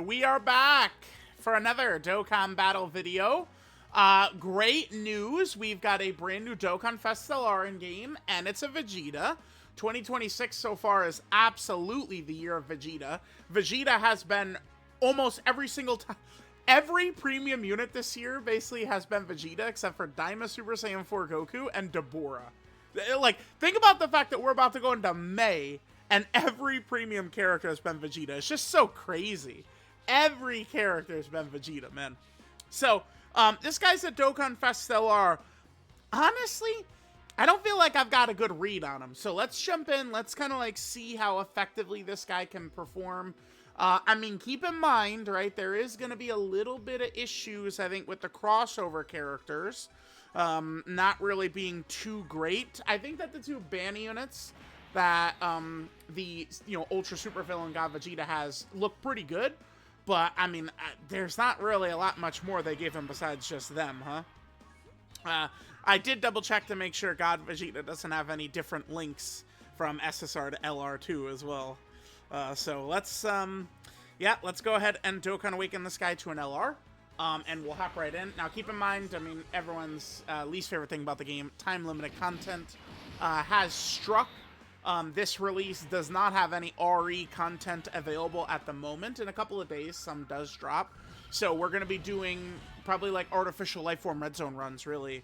we are back for another Dokkan battle video. Great news. We've got a brand new Dokkan Festelar in game, and it's a Vegeta. 2026 so far is absolutely the year of Vegeta. Vegeta has been almost every single time. Every premium unit this year basically has been Vegeta, except for Daima Super Saiyan 4 Goku and Dabura. Like, think about the fact that we're about to go into May, and every premium character has been Vegeta. It's just so crazy. Every character has been Vegeta, man. So, this guy's a Dokkan Festelar. Honestly, I don't feel like I've got a good read on him. So let's jump in. Let's kind of like see how effectively this guy can perform. I mean, keep in mind, right, there is going to be a little bit of issues, I think, with the crossover characters. Not really being too great. I think that the two banner units that the, Ultra Super Villain God Vegeta has look pretty good. But, I mean, there's not really a lot much more they gave him besides just them, huh? I did double check to make sure God Vegeta doesn't have any different links from SSR to LR2 as well. So let's go ahead and Dokkan Awaken this guy to an LR. And we'll hop right in. Now, keep in mind, I mean, everyone's least favorite thing about the game, time-limited content, has struck. This release does not have any RE content available at the moment. In a couple of days, some does drop. So we're going to be doing probably like artificial lifeform red zone runs, really.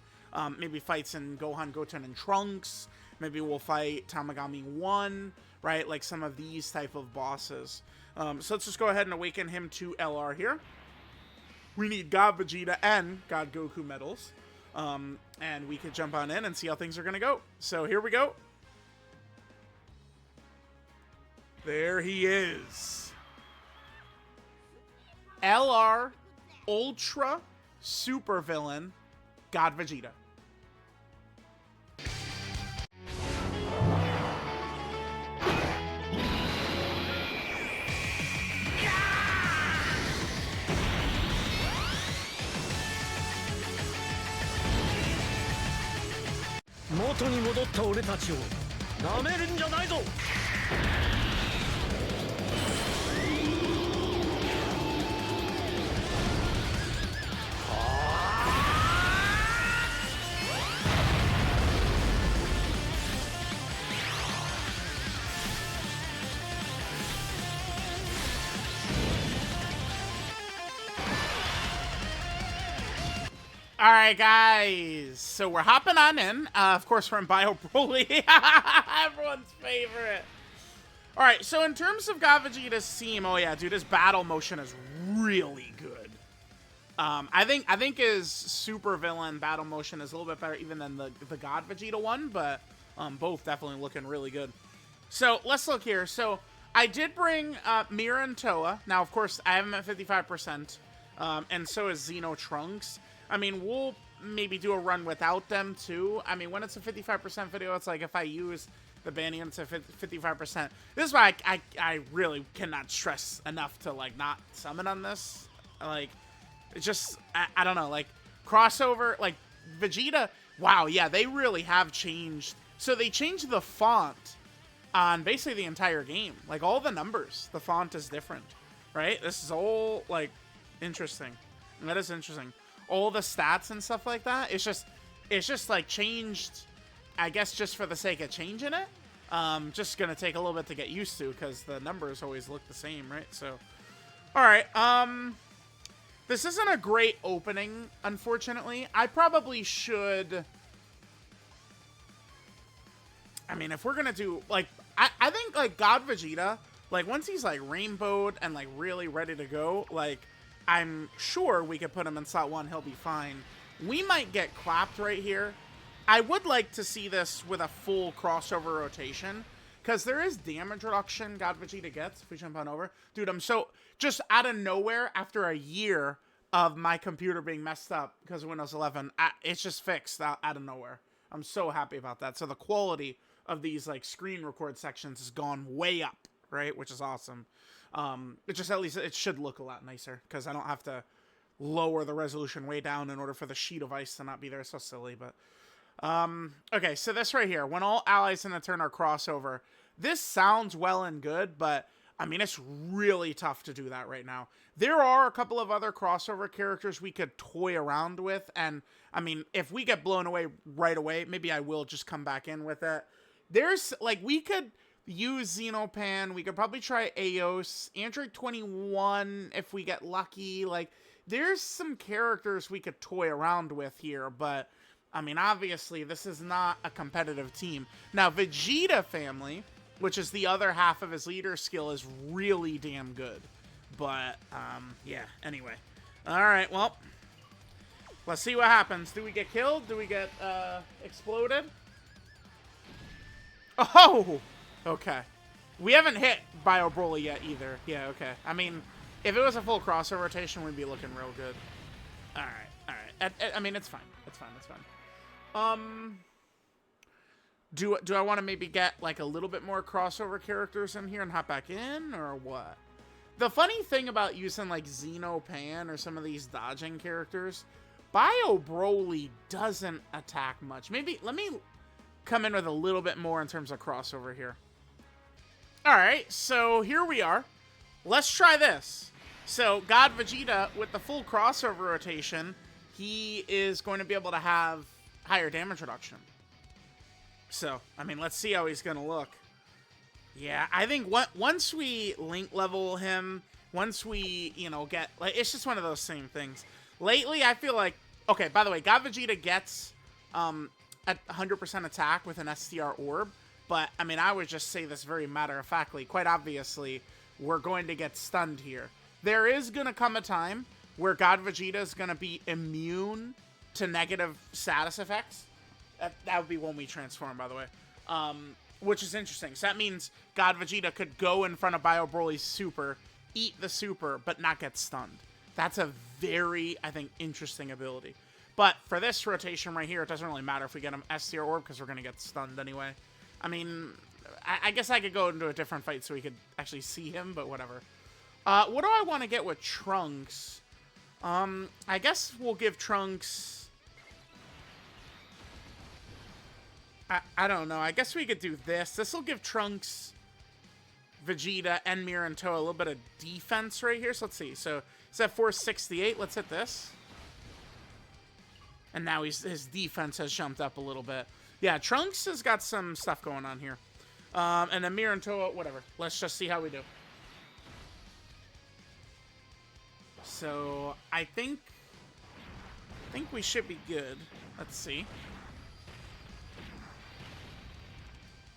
Maybe fights in Gohan, Goten, and Trunks. Maybe we'll fight Tamagami 1, right? Like some of these type of bosses. So let's just go ahead and awaken him to LR here. We need God Vegeta and God Goku medals. And we could jump on in and see how things are going to go. So here we go. There he is. LR Ultra Super Villain God Vegeta. Alright, guys, so we're hopping on in. Of course, we're in Bio Broly. Everyone's favorite. Alright, so in terms of God Vegeta's team, oh yeah, dude, his battle motion is really good. I think his super villain battle motion is a little bit better even than the God Vegeta one, but both definitely looking really good. So let's look here. So I did bring Mira and Toa. Now, of course, I have him at 55%, and so is Xeno Trunks. I mean, we'll maybe do a run without them, too. I mean, when it's a 55% video, it's like if I use the banner units at 55%. This is why I really cannot stress enough to, like, not summon on this. Like, it's just, I don't know, like, crossover, like, Vegeta, wow, yeah, they really have changed. So they changed the font on basically the entire game. Like, all the numbers, the font is different, right? This is all, like, interesting. That is interesting. All the stats and stuff like that, it's just like changed, I guess, just for the sake of changing it. Just gonna take a little bit to get used to because the numbers always look the same, right? So, all right, this isn't a great opening, unfortunately. I probably should, I mean, if we're gonna do, like, I think, like, God Vegeta, like, once he's, like, rainbowed and, like, really ready to go, like, I'm sure we could put him in slot 1. He'll be fine. We might get clapped right here. I would like to see this with a full crossover rotation, because there is damage reduction God Vegeta gets if we jump on over. Dude, I'm so, just out of nowhere, after a year of my computer being messed up because of Windows 11, it's just fixed out of nowhere. I'm so happy about that. So the quality of these, like, screen record sections has gone way up, right? Which is awesome. It just, at least it should look a lot nicer because I don't have to lower the resolution way down in order for the sheet of ice to not be there. So silly, but okay, so this right here, when all allies in the turn are crossover, this sounds well and good, but I mean, it's really tough to do that right now. There are a couple of other crossover characters we could toy around with, and I mean, if we get blown away right away, maybe I will just come back in with it. There's, like, we could use Xenopan, we could probably try Eos, Android 21 if we get lucky. Like, there's some characters we could toy around with here, but I mean, obviously, this is not a competitive team. Now, Vegeta family, which is the other half of his leader skill, is really damn good. But, yeah, anyway. Alright, well, let's see what happens. Do we get killed? Do we get, exploded? Oh! Okay. We haven't hit Bio Broly yet, either. Yeah, okay. I mean, if it was a full crossover rotation, we'd be looking real good. Alright, alright. I mean, it's fine. It's fine, it's fine. Do I want to maybe get, like, a little bit more crossover characters in here and hop back in, or what? The funny thing about using, like, Xenopan or some of these dodging characters, Bio Broly doesn't attack much. Maybe, let me come in with a little bit more in terms of crossover here. Alright, so here we are. Let's try this. So, God Vegeta, with the full crossover rotation, he is going to be able to have higher damage reduction. So, I mean, let's see how he's going to look. Yeah, I think once we link level him, once we, you know, get, like, it's just one of those same things. Lately, I feel like, okay, by the way, God Vegeta gets at 100% attack with an STR orb, but, I mean, I would just say this very matter-of-factly. Quite obviously, we're going to get stunned here. There is going to come a time where God Vegeta is going to be immune to negative status effects. That would be when we transform, by the way. Which is interesting. So that means God Vegeta could go in front of Bio Broly's super, eat the super, but not get stunned. That's a very, I think, interesting ability. But for this rotation right here, it doesn't really matter if we get him S-tier orb, because we're going to get stunned anyway. I mean, I guess I could go into a different fight so we could actually see him, but whatever. What do I want to get with Trunks? I guess we'll give Trunks... I don't know. I guess we could do this. This will give Trunks, Vegeta, and Mira and Toa a little bit of defense right here. So let's see. So it's at 468. Let's hit this. And now his defense has jumped up a little bit. Yeah, Trunks has got some stuff going on here. And then Mira and Toa, whatever. Let's just see how we do. So I think we should be good. Let's see.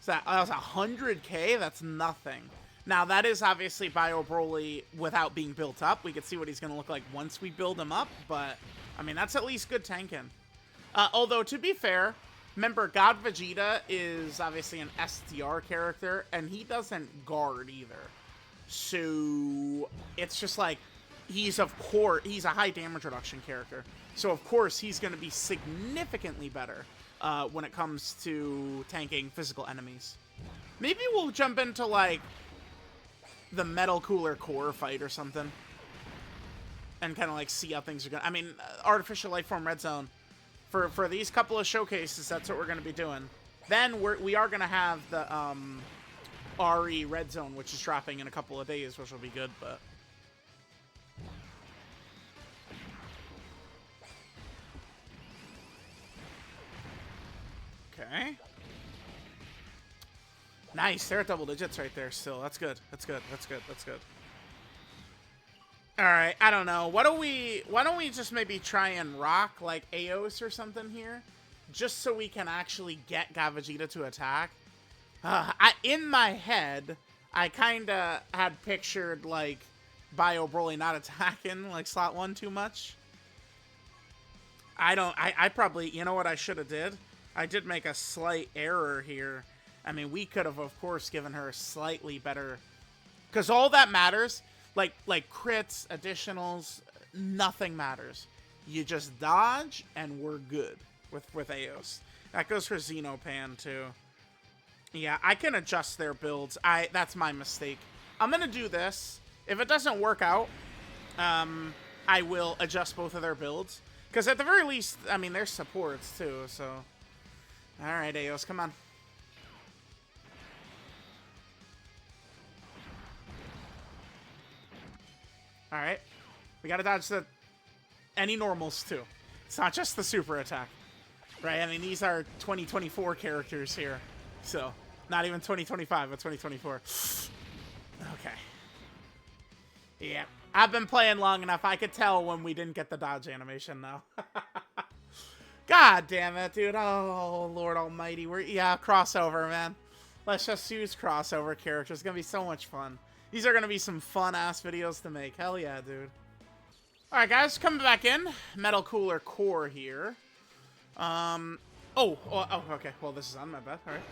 That was 100k. That's nothing. Now that is obviously Bio Broly without being built up. We could see what he's going to look like once we build him up, but I mean that's at least good tanking. Although to be fair, remember God Vegeta is obviously an STR character, and he doesn't guard either. So it's just like he's a high damage reduction character. So of course he's going to be significantly better. When it comes to tanking physical enemies. Maybe we'll jump into, like, the Metal Cooler Core fight or something. And kind of, like, see how things are going. I mean, Artificial Lifeform Red Zone. For these couple of showcases, that's what we're going to be doing. Then we are going to have the RE Red Zone, which is dropping in a couple of days, which will be good, but... Okay. Nice. They're at double digits right there still. That's good. That's good. That's good. That's good. Alright, I don't know. Why don't we just maybe try and rock, like, Eos or something here? Just so we can actually get God Vegeta to attack. In my head, I kind of had pictured, like, Bio Broly not attacking, like, slot 1 too much. I probably, you know what I should have did? I did make a slight error here. I mean, we could have, of course, given her a slightly better... Because all that matters, like crits, additionals, nothing matters. You just dodge, and we're good with Eos. That goes for Xenopan, too. Yeah, I can adjust their builds. That's my mistake. I'm going to do this. If it doesn't work out, I will adjust both of their builds. Because at the very least, I mean, there's supports, too, so... Alright, Eos, come on. All right. We got to dodge any normals, too. It's not just the super attack. Right? I mean, these are 2024 characters here. So, not even 2025, but 2024. Okay. Yeah. I've been playing long enough. I could tell when we didn't get the dodge animation now. God damn it, dude. Oh, Lord almighty. Yeah, crossover, man. Let's just use crossover characters. It's going to be so much fun. These are going to be some fun-ass videos to make. Hell yeah, dude. Alright, guys. Coming back in. Metal Cooler Core here. Oh, okay. Well, this is on my bad. Alright.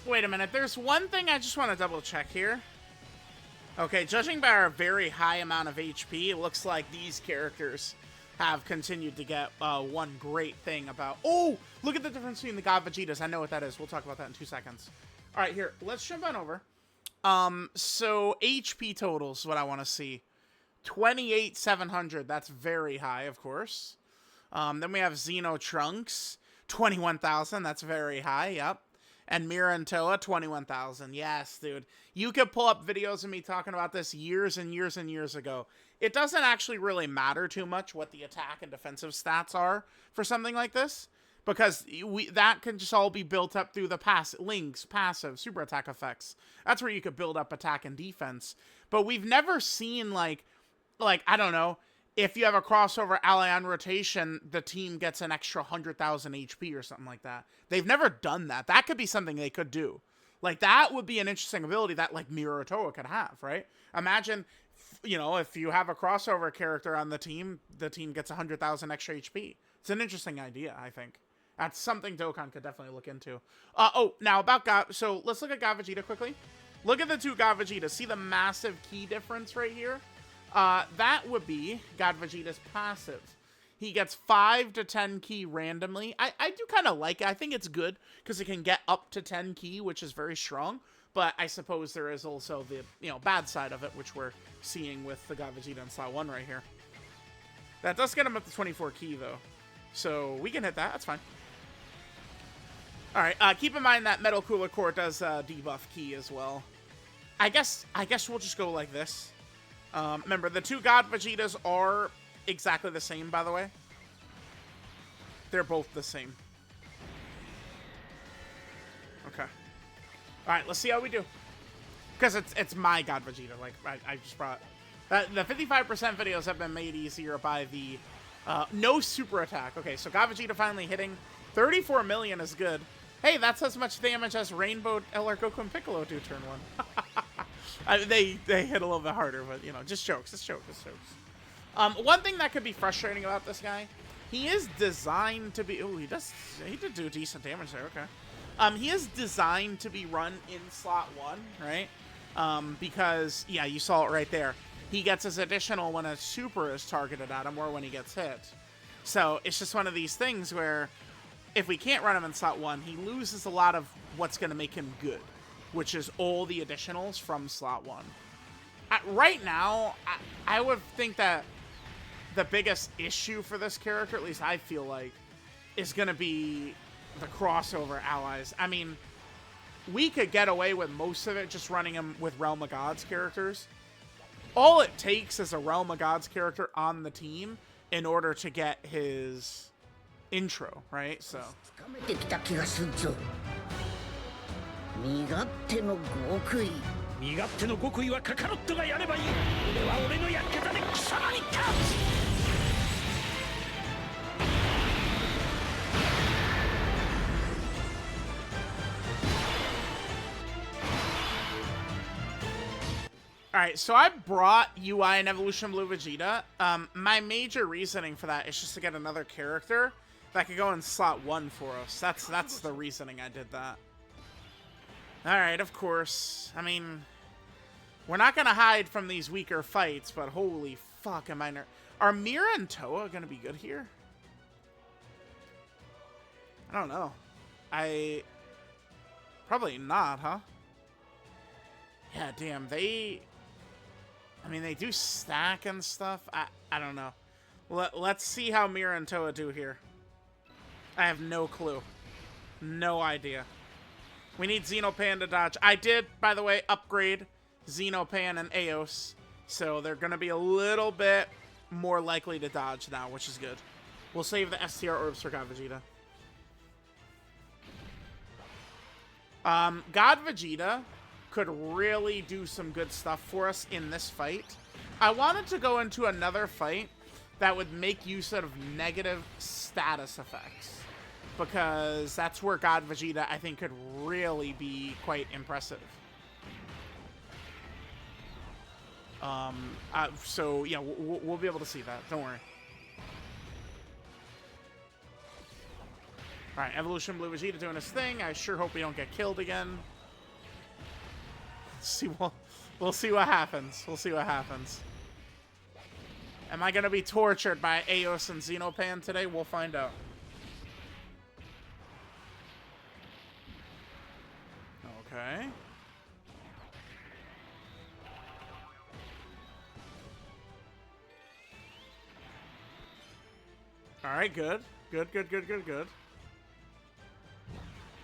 Wait a minute. There's one thing I just want to double check here. Okay, judging by our very high amount of HP, it looks like these characters have continued to get one great thing about... Oh! Look at the difference between the God Vegetas. I know what that is. We'll talk about that in 2 seconds. Alright, here. Let's jump on over. So HP totals is what I want to see. 28,700. That's very high, of course. Then we have Xeno Trunks. 21,000. That's very high. Yep. And Mira and Toa, 21,000. Yes, dude. You could pull up videos of me talking about this years and years and years ago. It doesn't actually really matter too much what the attack and defensive stats are for something like this, because that can just all be built up through the links, passive, super attack effects. That's where you could build up attack and defense. But we've never seen, like I don't know, if you have a crossover ally on rotation, the team gets an extra 100,000 HP or something like that. They've never done that. That could be something they could do. Like, that would be an interesting ability that, like, Mira or Toa could have, right? Imagine, you know, if you have a crossover character on the team gets 100,000 extra HP. It's an interesting idea, I think. That's something Dokkan could definitely look into. Now about God... So, let's look at God Vegeta quickly. Look at the two God Vegetas. See the massive key difference right here? That would be God Vegeta's passive. He gets 5 to 10 key randomly. I do kind of like it. I think it's good because it can get up to 10 key, which is very strong. But I suppose there is also the, bad side of it, which we're seeing with the God Vegeta in slot 1 right here. That does get him up to 24 key, though. So we can hit that. That's fine. All right. Keep in mind that Metal Cooler Core does debuff key as well. I guess we'll just go like this. Remember, the two God Vegetas are exactly the same, by the way. They're both the same. Okay. Alright, let's see how we do. Because it's my God Vegeta. Like, I just brought... The 55% videos have been made easier by the no super attack. Okay, so God Vegeta finally hitting. 34 million is good. Hey, that's as much damage as Rainbow, LR Goku, and Piccolo do turn 1. They hit a little bit harder, but, just jokes. Just jokes. One thing that could be frustrating about this guy, he is designed to be... Oh, he did do decent damage there, okay. He is designed to be run in slot 1, right? Because, yeah, you saw it right there. He gets his additional when a super is targeted at him or when he gets hit. So, it's just one of these things where if we can't run him in slot 1, he loses a lot of what's going to make him good, which is all the additionals from slot 1. Right now, I would think that the biggest issue for this character, at least I feel like, is going to be the crossover allies. I mean, we could get away with most of it just running him with Realm of Gods characters. All it takes is a Realm of Gods character on the team in order to get his intro, right? So... 身勝手の極意身勝手の極意はカカロットがやればいい俺は俺のやり方で貴様に勝つ Alright, so I brought UI and Evolution Blue Vegeta. My major reasoning for that is just to get another character that could go in slot 1 for us. That's the reasoning I did that. Alright, of course. I mean, we're not going to hide from these weaker fights, but holy fuck, am I... Are Mira and Toa going to be good here? I don't know. Probably not, huh? Yeah, damn, they... I mean, they do stack and stuff. I don't know. Let's see how Mira and Toa do here. I have no clue. No idea. We need Xenopan to dodge. I did, by the way, upgrade Xenopan and Eos. So they're going to be a little bit more likely to dodge now, which is good. We'll save the STR orbs for God Vegeta. God Vegeta could really do some good stuff for us in this fight. I wanted to go into another fight that would make use of negative status effects, because that's where God Vegeta, I think, could really be quite impressive. So, yeah, we'll be able to see that. Don't worry. Alright, Evolution Blue Vegeta doing his thing. I sure hope we don't get killed again. We'll see what happens. We'll see what happens. Am I going to be tortured by Eos and Xenopan today? We'll find out. Okay. Alright, good. Good.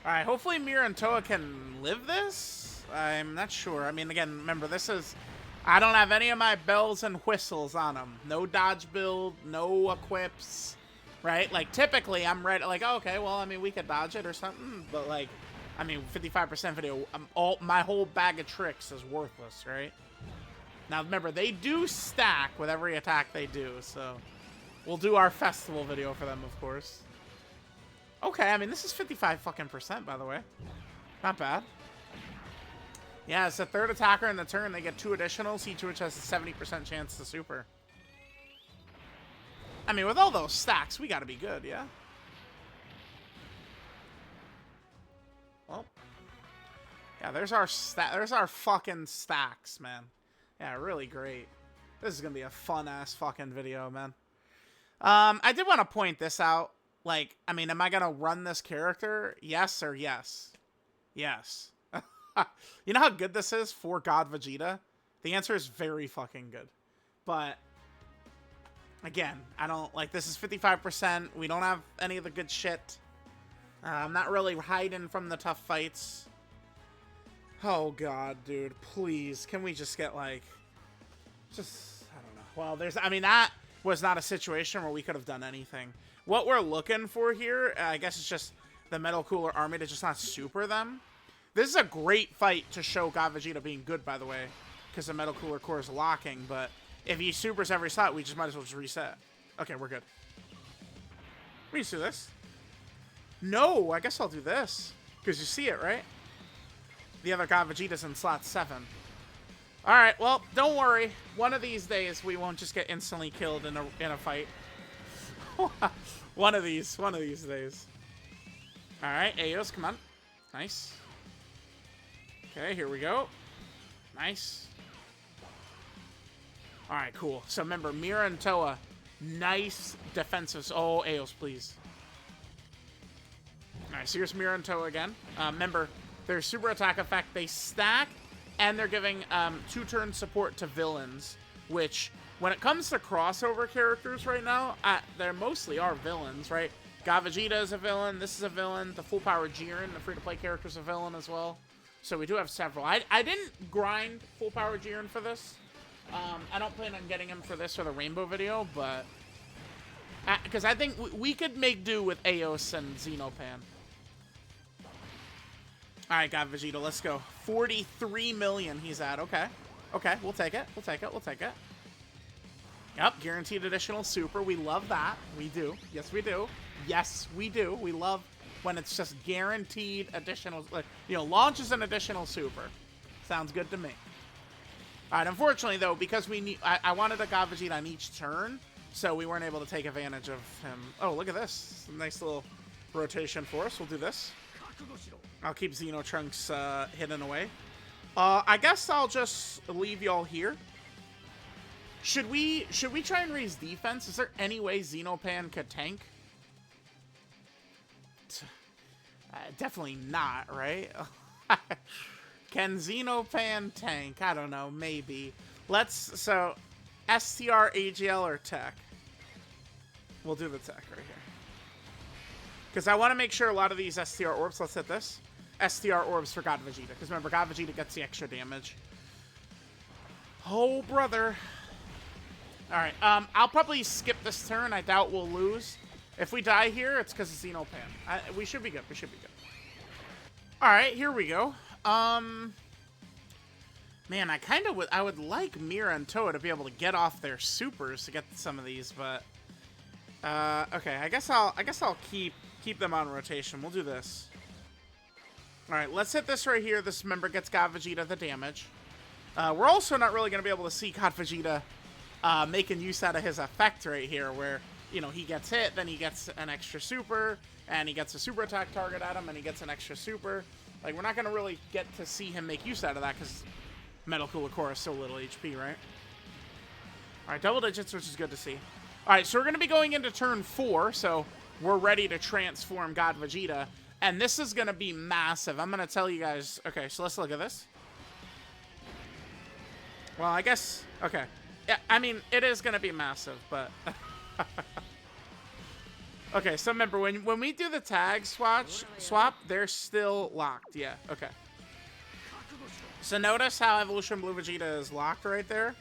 Alright, hopefully Mira and Toa can live this? I'm not sure. I mean, again, remember, this is... I don't have any of my bells and whistles on them. No dodge build, no equips, right? Like, typically, I'm ready, like, oh, okay, well, I mean, we could dodge it or something, but, like, I mean, 55% video, my whole bag of tricks is worthless, right? Now, remember, they do stack with every attack they do, so we'll do our festival video for them, of course. Okay, I mean, this is 55%, by the way. Not bad. Yeah, it's the third attacker in the turn. They get 2 additionals, each of which has a 70% chance to super. I mean, with all those stacks, we gotta be good, yeah? Well. Yeah, there's our fucking stacks, man. Yeah, really great. This is gonna be a fun-ass fucking video, man. I did want to point this out. Like, I mean, am I gonna run this character? Yes or yes? Yes. You know how good this is for God Vegeta? The answer is very fucking good. But, again, I don't, like, this is 55%. We don't have any of the good shit. I'm not really hiding from the tough fights. Oh, God, dude. Please. Can we just get, like, just, I don't know. Well, there's, I mean, that was not a situation where we could have done anything. What we're looking for here, I guess it's just the Metal Cooler Army to just not super them. This is a great fight to show God Vegeta being good, by the way, because the Metal Cooler Core is locking, but if he supers every slot, we just might as well just reset. Okay, we're good. We just do this. No, I guess I'll do this, because you see it, right? The other God Vegeta's in slot 7. Alright, well, don't worry. One of these days, we won't just get instantly killed in a fight. One of these days. Alright, Eos, come on. Nice. Okay, here we go. Nice. Alright, cool. So remember, Mira and Toa, nice defensive. Oh, Eos, please. Alright, so here's Mira and Toa again. Remember, their super attack effect, they stack, and they're giving 2-turn support to villains, which, when it comes to crossover characters right now, they mostly are villains, right? God Vegeta is a villain, this is a villain, the full power Jiren, the free-to-play character, is a villain as well. So we do have several. I didn't grind full power Jiren for this. I don't plan on getting him for this for the Rainbow video, but... because I think we could make do with Eos and Xenopan. Alright, God Vegeta, let's go. 43 million he's at. Okay. Okay, we'll take it. We'll take it. We'll take it. Yep, guaranteed additional super. We love that. We do. Yes, we do. Yes, we do. We love when it's just guaranteed additional, like, you know, launches an additional super. Sounds good to me. Alright, unfortunately, though, because we need, I wanted a God Vegeta on each turn, so we weren't able to take advantage of him. Oh, look at this. Nice little rotation for us. We'll do this. I'll keep Xeno Trunks hidden away. I guess I'll just leave y'all here. Should we try and raise defense? Is there any way Xenopan could tank? Definitely not, right? Can Xenopan tank? I don't know, maybe. So, STR, AGL, or Tech? We'll do the tech right here. Because I want to make sure a lot of these STR orbs, let's hit this. STR orbs for God Vegeta. Because remember, God Vegeta gets the extra damage. Oh, brother. Alright, I'll probably skip this turn. I doubt we'll lose. If we die here, it's because of Xenopan. We should be good. We should be good. Alright, here we go. Man, I would like Mira and Toa to be able to get off their supers to get some of these, but okay, I guess I'll keep them on rotation. We'll do this. All right, let's hit this right here. This member gets God Vegeta the damage. We're also not really going to be able to see God Vegeta making use out of his effect right here, where, you know, he gets hit, then he gets an extra super, and he gets a super attack target at him, and he gets an extra super. Like, we're not going to really get to see him make use out of that, because Metal Cooler Core is so little HP, right? Alright, double digits, which is good to see. Alright, so we're going to be going into turn 4, so we're ready to transform God Vegeta. And this is going to be massive. I'm going to tell you guys... Okay, so let's look at this. Well, I guess... Okay. Yeah, I mean, it is going to be massive, but... Okay, so remember, when we do the tag swap, they're still locked. Yeah, okay. So notice how Evolution Blue Vegeta is locked right there?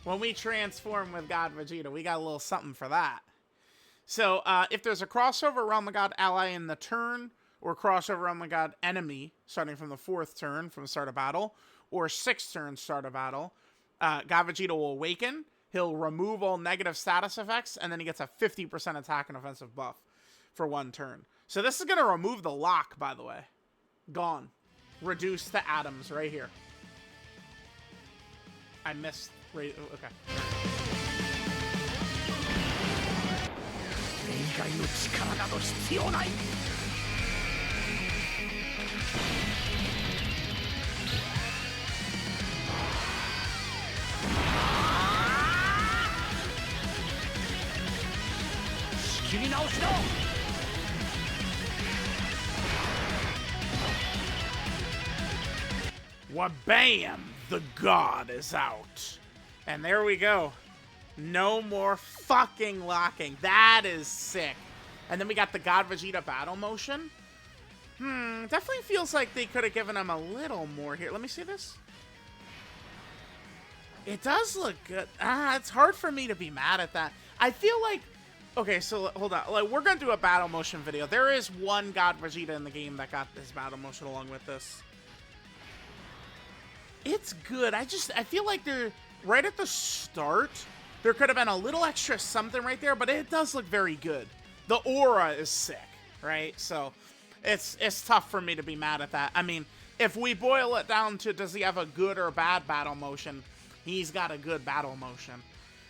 When we transform with God Vegeta, we got a little something for that. So, if there's a crossover Realm of God ally in the turn, or crossover Realm of God enemy, starting from the 4th turn from the start of battle, or 6th turn start of battle, God Vegeta will awaken, he'll remove all negative status effects, and then he gets a 50% attack and offensive buff for 1 turn. So this is going to remove the lock, by the way. Gone. Reduced to atoms right here. I missed. Okay. Wabam! The god is out. And there we go. No more fucking locking. That is sick. And then we got the God Vegeta battle motion. Definitely feels like they could have given him a little more here. Let me see this. It does look good. It's hard for me to be mad at that. I feel like... Okay, so hold on. Like, we're going to do a battle motion video. There is one God Vegeta in the game that got his battle motion along with this. It's good. I feel like they're... Right at the start, there could have been a little extra something right there, but it does look very good. The aura is sick, right? So, it's tough for me to be mad at that. I mean, if we boil it down to does he have a good or bad battle motion, he's got a good battle motion.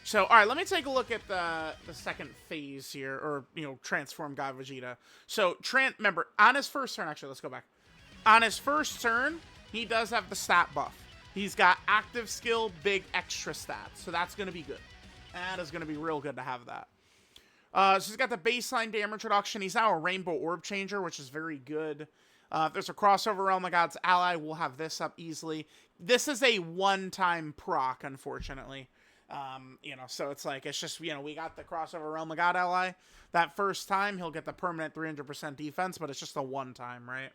So, all right, let me take a look at the second phase here, or, you know, transform God Vegeta. So, remember, on his first turn, actually, let's go back. On his first turn, he does have the stat buff. He's got active skill, big extra stats. So that's going to be good. That is going to be real good to have that. So he's got the baseline damage reduction. He's now a Rainbow Orb Changer, which is very good. If there's a crossover Realm of God's ally, we'll have this up easily. This is a one-time proc, unfortunately. You know, so it's like, it's just, you know, we got the crossover Realm of God ally. That first time, he'll get the permanent 300% defense, but it's just a one-time, right?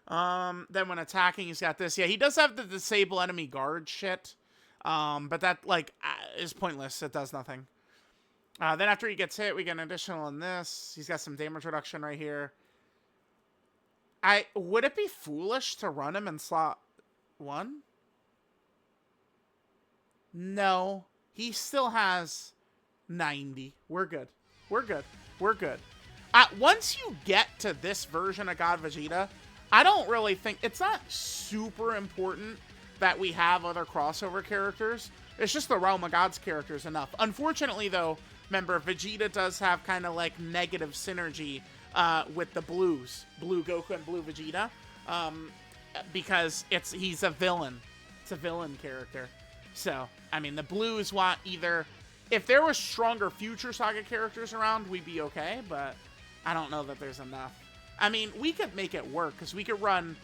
Then when attacking, he's got this. Yeah, he does have the disable enemy guard shit. But that, like, is pointless. It does nothing. Then after he gets hit, we get an additional in this. He's got some damage reduction right here. Would it be foolish to run him in slot 1? No. He still has 90. We're good. We're good. We're good. Once you get to this version of God Vegeta, I don't really think... It's not super important that we have other crossover characters. It's just the Realm of Gods characters enough. Unfortunately, though, remember, Vegeta does have kind of, like, negative synergy with the Blues. Blue Goku and Blue Vegeta. Because he's a villain. It's a villain character. So, I mean, the Blues want either... If there was stronger Future Saga characters around, we'd be okay, but I don't know that there's enough. I mean, we could make it work, because we could run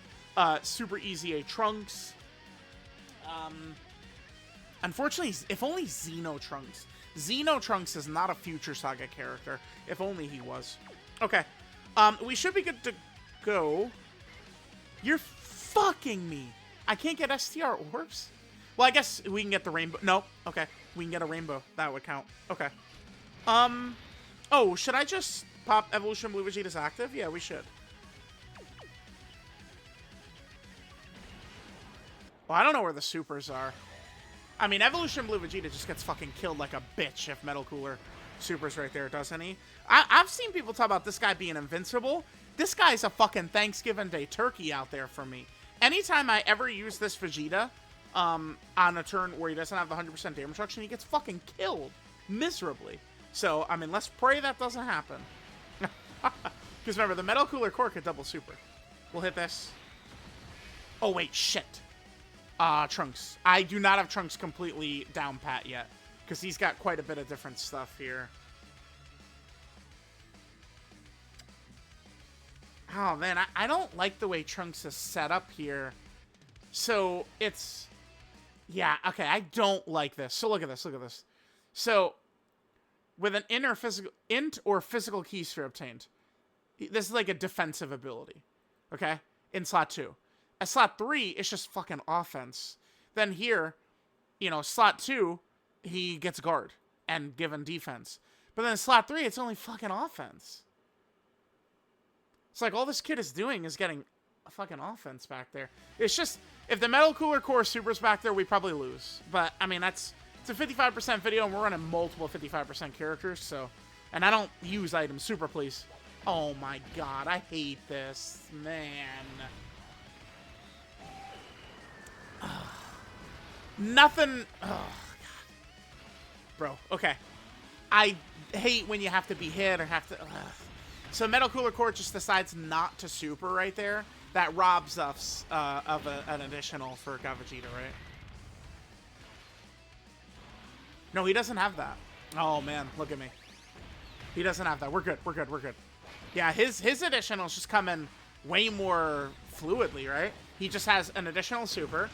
Super Easy A Trunks. Unfortunately, if only Xeno Trunks. Xeno Trunks is not a Future Saga character. If only he was. Okay. We should be good to go. You're fucking me. I can't get STR orbs? Well, I guess we can get the rainbow. No. Okay. We can get a rainbow. That would count. Okay. Oh, should I just pop Evolution Blue Vegeta's active? Yeah, we should. Well, I don't know where the supers are. I mean, Evolution Blue Vegeta just gets fucking killed like a bitch if Metal Cooler supers right there, doesn't he? I've seen people talk about this guy being invincible. This guy's a fucking Thanksgiving Day turkey out there for me. Anytime I ever use this Vegeta on a turn where he doesn't have the 100% damage reduction, he gets fucking killed miserably. So, I mean, let's pray that doesn't happen. Because remember, the Metal Cooler Core could double super. We'll hit this. Oh, wait, shit. Trunks. I do not have Trunks completely down pat yet, because he's got quite a bit of different stuff here. Oh, man, I don't like the way Trunks is set up here. So, it's... Yeah, okay, I don't like this. So, look at this, look at this. So, with an int or physical key sphere obtained, this is like a defensive ability, okay, in slot 2. At slot 3, it's just fucking offense. Then here, you know, slot 2, he gets guard and given defense. But then in slot 3, it's only fucking offense. It's like all this kid is doing is getting a fucking offense back there. It's just, if the Metal Cooler Core Super's back there, we probably lose. But, I mean, it's a 55% video, and we're running multiple 55% characters, so... And I don't use items. Super, please. Oh my god, I hate this. Man... Nothing. Oh, God. Bro, okay. I hate when you have to be hit or have to. So Metal Cooler Core just decides not to super right there. That robs us of an additional for God Vegeta, right? No, he doesn't have that. Oh man, look at me. He doesn't have that. We're good. We're good. We're good. Yeah, his additionals just come in way more fluidly, right? He just has an additional super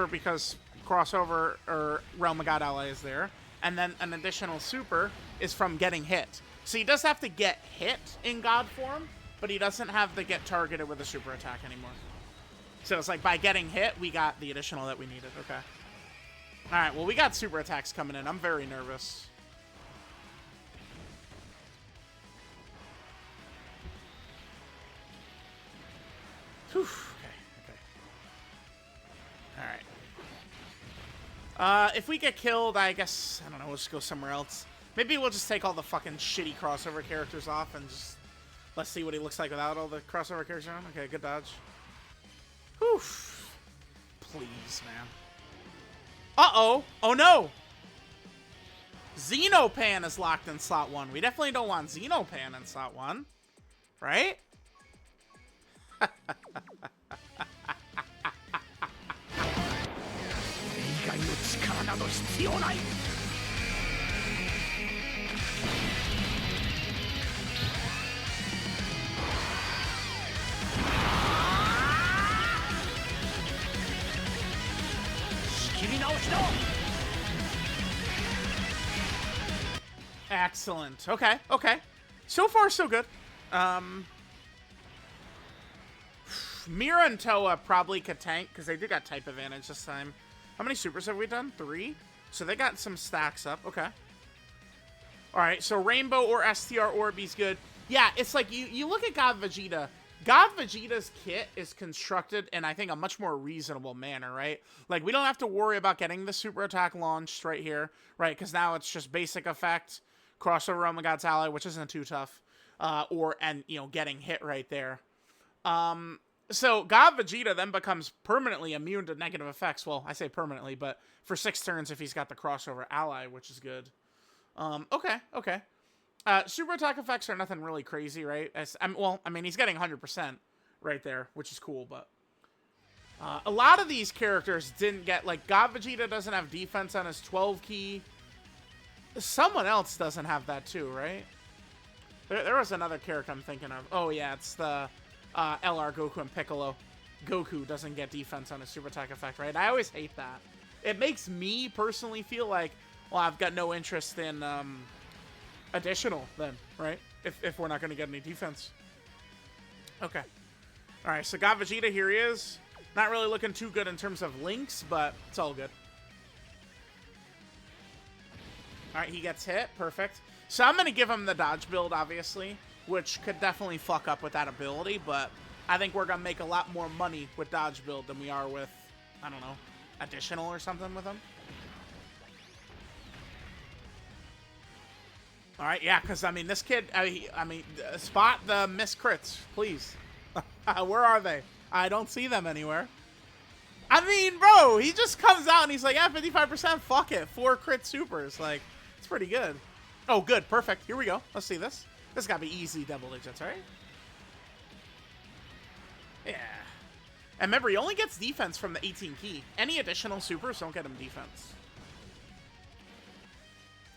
because crossover or Realm of God ally is there, and then an additional super is from getting hit. So he does have to get hit in God form, but he doesn't have to get targeted with a super attack anymore. So it's like by getting hit, we got the additional that we needed. Okay. All right. Well, we got super attacks coming in. I'm very nervous. Whew. Alright. If we get killed, I guess, I don't know, we'll just go somewhere else. Maybe we'll just take all the fucking shitty crossover characters off and just... Let's see what he looks like without all the crossover characters on. Okay, good dodge. Whew. Please, man. Uh-oh. Oh, no. Xenopan is locked in slot 1. We definitely don't want Xenopan in slot 1. Right? Excellent. Okay, okay. So far, so good. Mira and Toa probably could tank, because they do got type advantage this time. How many supers have we done? 3? So they got some stacks up. Okay. Alright, so Rainbow or STR Orbeez good. Yeah, it's like, you look at God Vegeta. God Vegeta's kit is constructed in, I think, a much more reasonable manner, right? Like, we don't have to worry about getting the super attack launched right here, right? Because now it's just basic effect, crossover Realm of God's Ally, which isn't too tough, getting hit right there. So God Vegeta then becomes permanently immune to negative effects. Well, I say permanently, but for 6 turns if he's got the crossover ally, which is good. Okay. Super attack effects are nothing really crazy, right? He's getting 100% right there, which is cool, but... a lot of these characters didn't get... Like, God Vegeta doesn't have defense on his 12 key. Someone else doesn't have that too, right? There was another character I'm thinking of. Oh, yeah, it's the... LR, Goku, and Piccolo. Goku doesn't get defense on his super attack effect, right? I always hate that. it makes me personally feel like, well, I've got no interest in additional then, right? If we're not going to get any defense. Okay. All right, so got Vegeta. Here he is. Not really looking too good in terms of links, but it's all good. All right, he gets hit. Perfect. So I'm going to give him the dodge build, obviously, which could definitely fuck up with that ability, but I think we're going to make a lot more money with dodge build than we are with, I don't know, additional or something with him. All right, yeah, because, I mean, this kid, I mean, spot the miss crits, please. Where are they? I don't see them anywhere. I mean, bro, he just comes out and he's like, yeah, 55%, fuck it. 4 crit supers. Like, it's pretty good. Oh, good, perfect. Here we go. Let's see this. This got to be easy double digits, right? Yeah. And remember, he only gets defense from the 18 key. Any additional supers don't get him defense.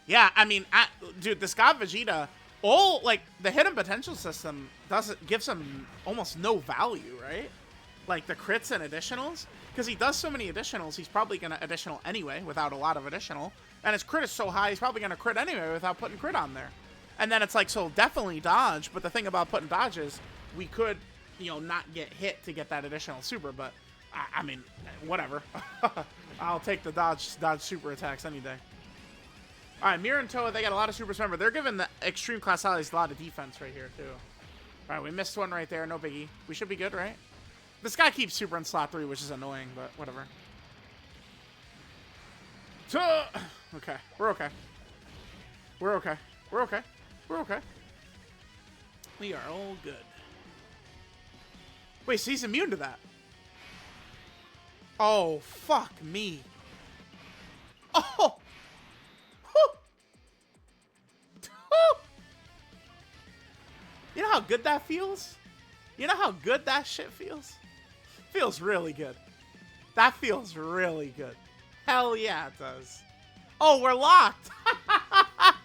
Yeah, I mean, dude, this God Vegeta, all, like, the hidden potential system gives him almost no value, right? Like, the crits and additionals. Because he does so many additionals, he's probably going to additional anyway without a lot of additional. And his crit is so high, he's probably going to crit anyway without putting crit on there. And then it's like, so definitely dodge, but the thing about putting dodge is we could, you know, not get hit to get that additional super, but, I mean, whatever. I'll take the dodge super attacks any day. All right, Mira and Toa, they got a lot of supers. Remember, they're giving the extreme class allies a lot of defense right here, too. All right, we missed one right there. No biggie. We should be good, right? This guy keeps super in slot 3, which is annoying, but whatever. Okay, we're okay. We're okay. We're okay. We're okay. We are all good. Wait, so he's immune to that? Oh, fuck me. Oh! You know how good that feels? You know how good that shit feels? Feels really good. That feels really good. Hell yeah, it does. Oh, we're locked.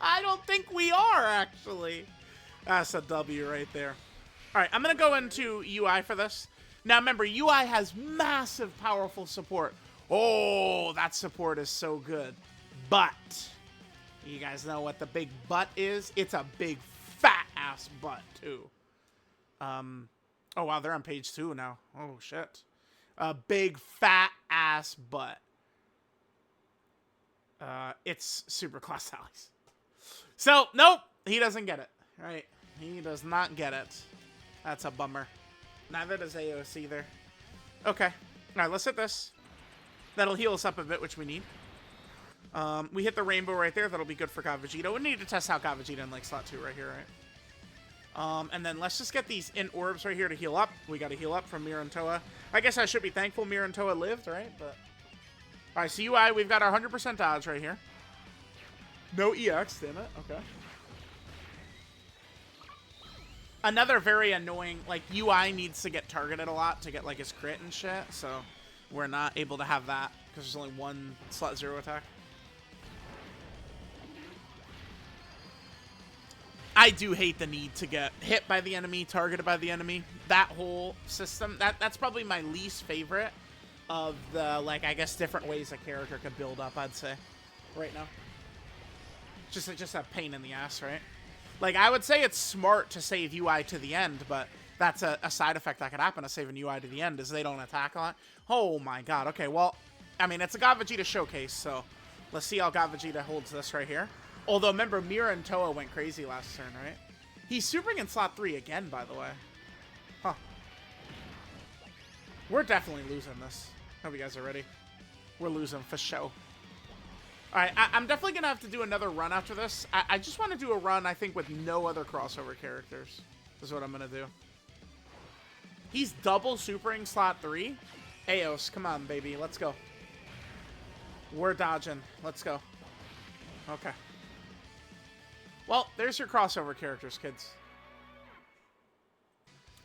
I don't think we are, actually. That's a W right there. All right, I'm going to go into UI for this. Now, remember, UI has massive, powerful support. Oh, that support is so good. But, you guys know what the big butt is? It's a big, fat-ass butt, too. Oh, wow, they're on page 2 now. Oh, shit. A big, fat-ass butt. It's super class allies. So, nope, he doesn't get it. Right? He does not get it. That's a bummer. Neither does AOS either. Okay. All right, let's hit this. That'll heal us up a bit, which we need. We hit the rainbow right there. That'll be good for God Vegeta. We need to test out God Vegeta in, like, slot 2 right here, right? And then let's just get these in orbs right here to heal up. We got to heal up from Mira and Toa. I guess I should be thankful Mira and Toa lived, right? But all right, so UI, we've got our 100% dodge right here. No EX, damn it. Okay. Another very annoying, like, UI needs to get targeted a lot to get, like, his crit and shit, so we're not able to have that because there's only one slot 0 attack. I do hate the need to get hit by the enemy, targeted by the enemy. That whole system, that's probably my least favorite of the, like, I guess different ways a character could build up, I'd say, right now. Just a pain in the ass, right? Like, I would say it's smart to save UI to the end, but that's a side effect that could happen to saving UI to the end is they don't attack a lot. Oh my god, okay, well, I mean, it's a God Vegeta showcase, so let's see how God Vegeta holds this right here. Although, remember, Mira and Toa went crazy last turn, right? He's supering in slot 3 again, by the way. Huh. We're definitely losing this. Hope you guys are ready. We're losing for show. Alright, I'm definitely going to have to do another run after this. I just want to do a run, I think, with no other crossover characters. Is what I'm going to do. He's double supering slot 3. Aos, come on, baby. Let's go. We're dodging. Let's go. Okay. Well, there's your crossover characters, kids.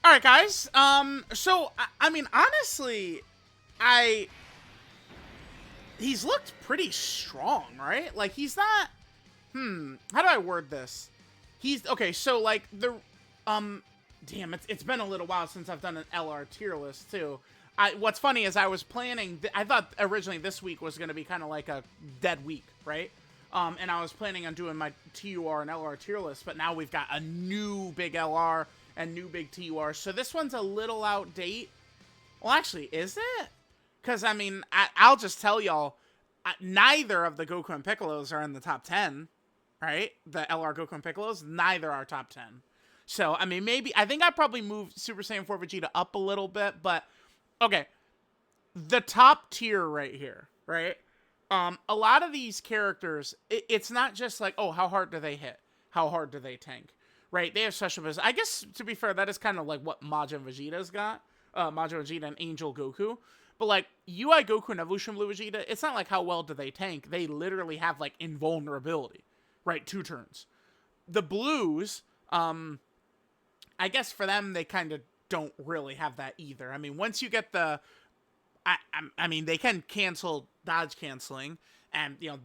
Alright, guys. So, I mean, honestly, he's looked pretty strong, right? Like, he's not... how do I word this? He's... Okay, so, like, the... Damn, it's been a little while since I've done an LR tier list, too. what's funny is I was planning, I thought originally this week was going to be kind of like a dead week, right? And I was planning on doing my TUR and LR tier list, but now we've got a new big LR and new big TUR. So this one's a little outdated. Well, actually, is it? Because, I mean, I'll just tell y'all, neither of the Goku and Piccolos are in the top 10, right? The LR Goku and Piccolos, neither are top 10. So, I mean, maybe, I think I probably moved Super Saiyan 4 Vegeta up a little bit, but, okay. The top tier right here, right? A lot of these characters, it's not just like, oh, how hard do they hit? How hard do they tank? Right? They have special abilities. I guess, to be fair, that is kind of like what Majin Vegeta's got. Majin Vegeta and Angel Goku. But, like, UI Goku and Evolution Blue Vegeta, it's not like how well do they tank. They literally have, like, invulnerability. Right? 2 turns. The Blues, I guess for them, they kind of don't really have that either. I mean, once you get the... I mean, they can cancel dodge canceling, and, you know,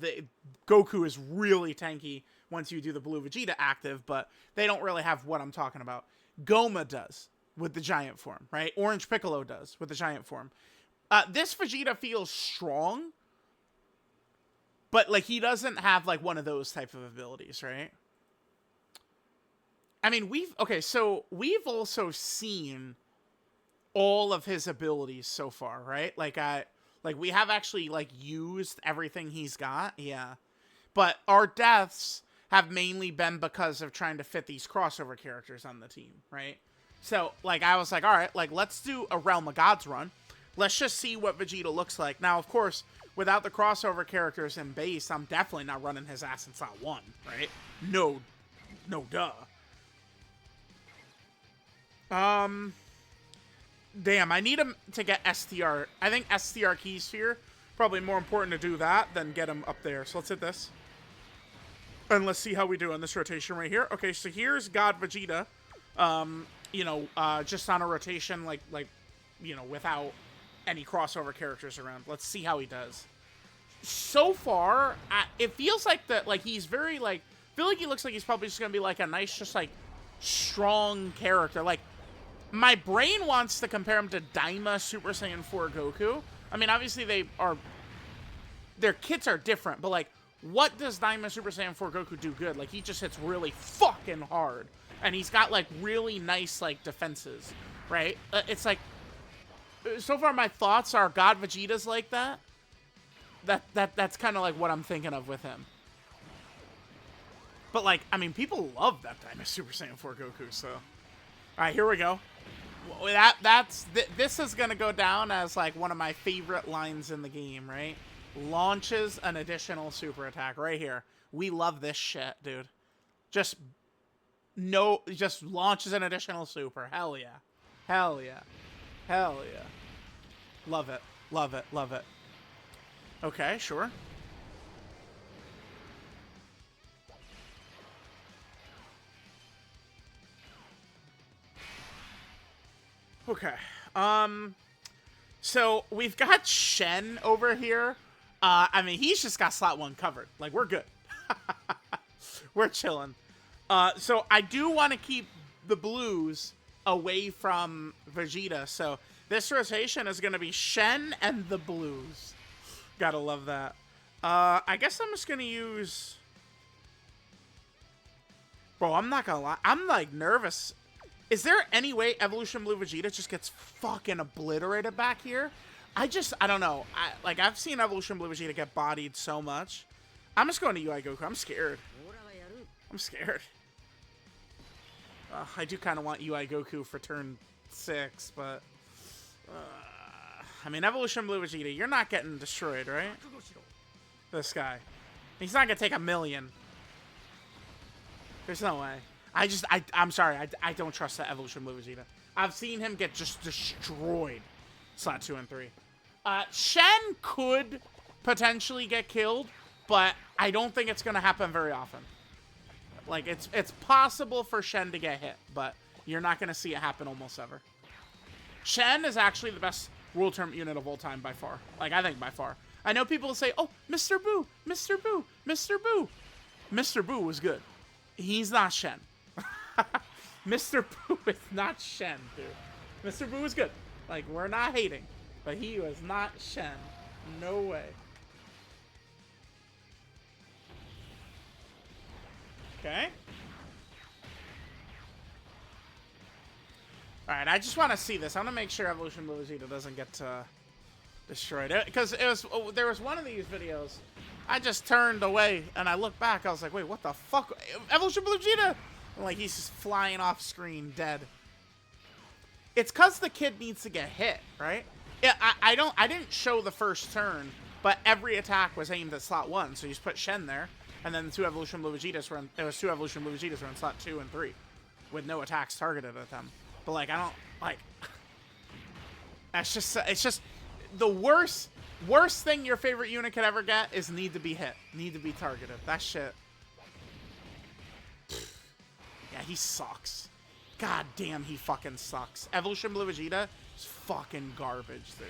Goku is really tanky once you do the Blue Vegeta active, but they don't really have what I'm talking about. Goma does with the giant form, right? Orange Piccolo does with the giant form. This Vegeta feels strong, but, like, he doesn't have, like, one of those type of abilities, right? I mean, we've also seen all of his abilities so far, right? Like, we have actually, like, used everything he's got, yeah. But our deaths have mainly been because of trying to fit these crossover characters on the team, right? So, like, I was like, all right, like, let's do a Realm of Gods run. Let's just see what Vegeta looks like. Now, of course, without the crossover characters in base, I'm definitely not running his ass in slot 1, right? No duh. Damn, I need him to get STR. I think STR Key Sphere, probably more important to do that than get him up there. So let's hit this. And let's see how we do on this rotation right here. Okay, so here's God Vegeta. You know, just on a rotation, like, you know, without any crossover characters around. Let's see how he does. So far, it feels like that, like, he's very, like, I feel like he looks like he's probably just gonna be, like, a nice, just, like, strong character. Like, my brain wants to compare him to Daima Super Saiyan 4 Goku. I mean, obviously their kits are different, but, like, what does Daima Super Saiyan 4 Goku do good? Like, he just hits really fucking hard. And he's got, like, really nice, like, defenses, right? It's like, so far my thoughts are God Vegeta's like that. That's kind of like what I'm thinking of with him. But, like, I mean, people love that Daima Super Saiyan 4 Goku, so. Alright, here we go. This is gonna go down as, like, one of my favorite lines in the game, right? Launches an additional super attack right here. We love this shit, dude. Just launches an additional super. Hell yeah. Hell yeah. Hell yeah. Love it. Love it. Love it. Okay, sure. Okay. So we've got Shen over here. I mean, he's just got slot 1 covered. Like, we're good. We're chilling. So I do want to keep the Blues away from Vegeta. So this rotation is going to be Shen and the Blues. Gotta love that. I guess I'm just going to use... Bro, I'm not going to lie. I'm, like, nervous. Is there any way Evolution Blue Vegeta just gets fucking obliterated back here? I don't know. I've seen Evolution Blue Vegeta get bodied so much. I'm just going to UI Goku. I'm scared. I'm scared. I do kind of want UI Goku for turn 6, but... I mean, Evolution Blue Vegeta, you're not getting destroyed, right? This guy. He's not going to take 1,000,000. There's no way. I'm sorry. I don't trust that Evolution Blue Vegeta. I've seen him get just destroyed. Slot 2 and 3. Shen could potentially get killed, but I don't think it's going to happen very often. Like, it's possible for Shen to get hit, but you're not going to see it happen almost ever. Shen is actually the best World Tournament unit of all time by far. Like, I think by far. I know people will say, oh, Mr. Boo, Mr. Boo, Mr. Boo. Mr. Boo was good. He's not Shen. Mr. Boo is not Shen, dude. Mr. Boo is good. Like, we're not hating. but he was not Shen. No way. Okay. Alright, I just want to see this. I want to make sure Evolution Blue Vegeta doesn't get destroyed. Because there was one of these videos, I just turned away and I looked back. I was like, wait, what the fuck? Evolution Blue Vegeta! And like, he's just flying off screen, dead. It's because the kid needs to get hit, right? Yeah, I didn't show the first turn, but every attack was aimed at slot 1, so you just put Shen there, and then the 2 Evolution Blue Vegetas were in, there was 2 Evolution Blue Vegetas were in slot 2 and 3, with no attacks targeted at them. But like, I don't, like, that's just, it's just, the worst thing your favorite unit could ever get is need to be hit, need to be targeted. That shit. Yeah, he sucks. God damn, he fucking sucks. Evolution Blue Vegeta is fucking garbage, dude.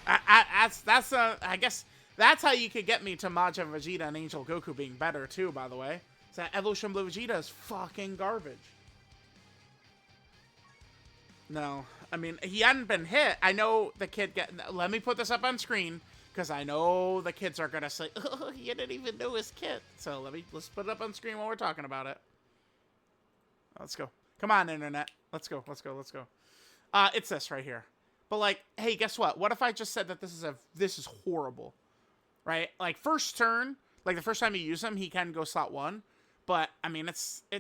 I guess that's how you could get me to Majin Vegeta and Angel Goku being better too, by the way. Is that Evolution Blue Vegeta is fucking garbage. No, I mean, he hadn't been hit. I know the kid let me put this up on screen, because I know the kids are gonna say, oh, you didn't even know his kit. So let's put it up on screen while we're talking about it. Let's go. Come on, internet. Let's go. Let's go. Let's go. It's this right here. But like, hey, guess what? What if I just said that this is horrible, right? Like first turn, like the first time you use him, he can go slot 1. But I mean,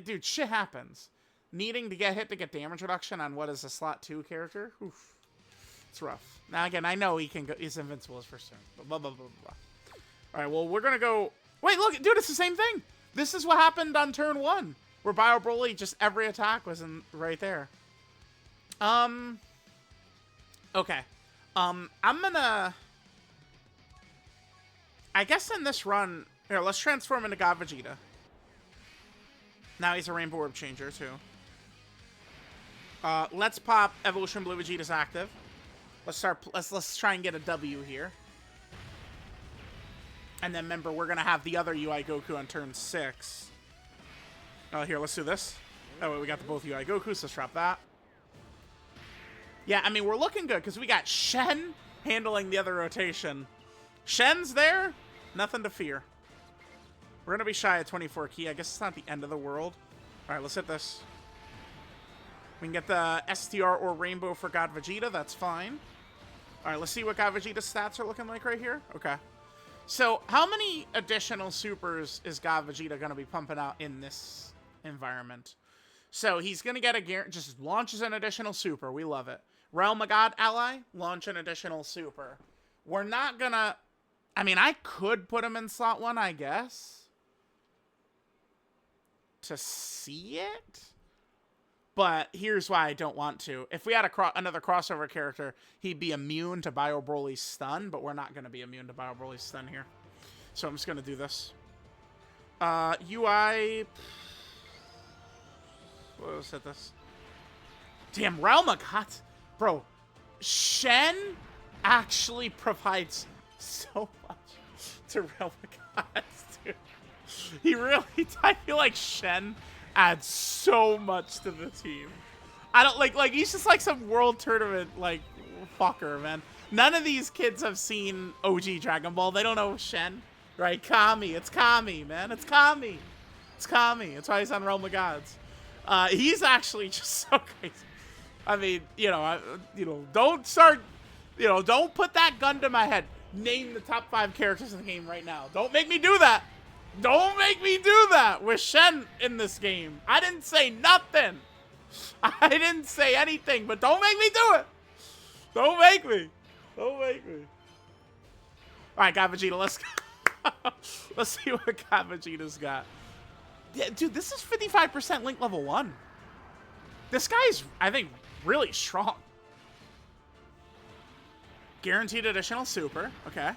dude, shit happens. Needing to get hit to get damage reduction on what is a slot 2 character, oof, it's rough. Now again, I know he's invincible as first turn. Blah blah blah blah. All right, well we're gonna go. Wait, look, dude, it's the same thing. This is what happened on turn 1. Where Bio Broly, just every attack was in right there. Okay. I'm gonna... I guess in this run... Here, let's transform into God Vegeta. Now he's a Rainbow Orb Changer, too. Let's pop Evolution Blue Vegeta's active. Let's try and get a W here. And then remember, we're gonna have the other UI Goku on turn 6. Oh, here, let's do this. Oh, wait, we got the both UI Gokus, so let's drop that. Yeah, I mean, we're looking good, because we got Shen handling the other rotation. Shen's there, nothing to fear. We're going to be shy of 24 key. I guess it's not the end of the world. All right, let's hit this. We can get the STR or Rainbow for God Vegeta. That's fine. All right, let's see what God Vegeta's stats are looking like right here. Okay. So, how many additional supers is God Vegeta going to be pumping out in this environment? So he's gonna get just launches an additional super. We love it. Realm of God ally, launch an additional super. We're not gonna, I mean, I could put him in slot 1, I guess, to see it, but here's why I don't want to. If we had another crossover character, he'd be immune to Bio Broly's stun, but we're not gonna be immune to Bio Broly's stun here. So I'm just gonna do this. UI. Let's hit this. Damn, Realm of God. Bro, Shen actually provides so much to Realm of God, dude. He really, I feel like Shen adds so much to the team. I don't, like, he's just like some world tournament, like, fucker, man. None of these kids have seen OG Dragon Ball. They don't know Shen, right? Kami, it's Kami, man. It's Kami. It's Kami. That's why he's on Realm of Gods. He's actually just so crazy. I mean, don't start, don't put that gun to my head. Name the top 5 characters in the game right now. Don't make me do that. Don't make me do that with Shen in this game. I didn't say nothing. I didn't say anything, but don't make me do it. Don't make me. Don't make me. All right, God Vegeta, let's go. Let's see what God Vegeta's got. Yeah, dude, this is 55% Link level 1. This guy's, I think, really strong. Guaranteed additional super. Okay.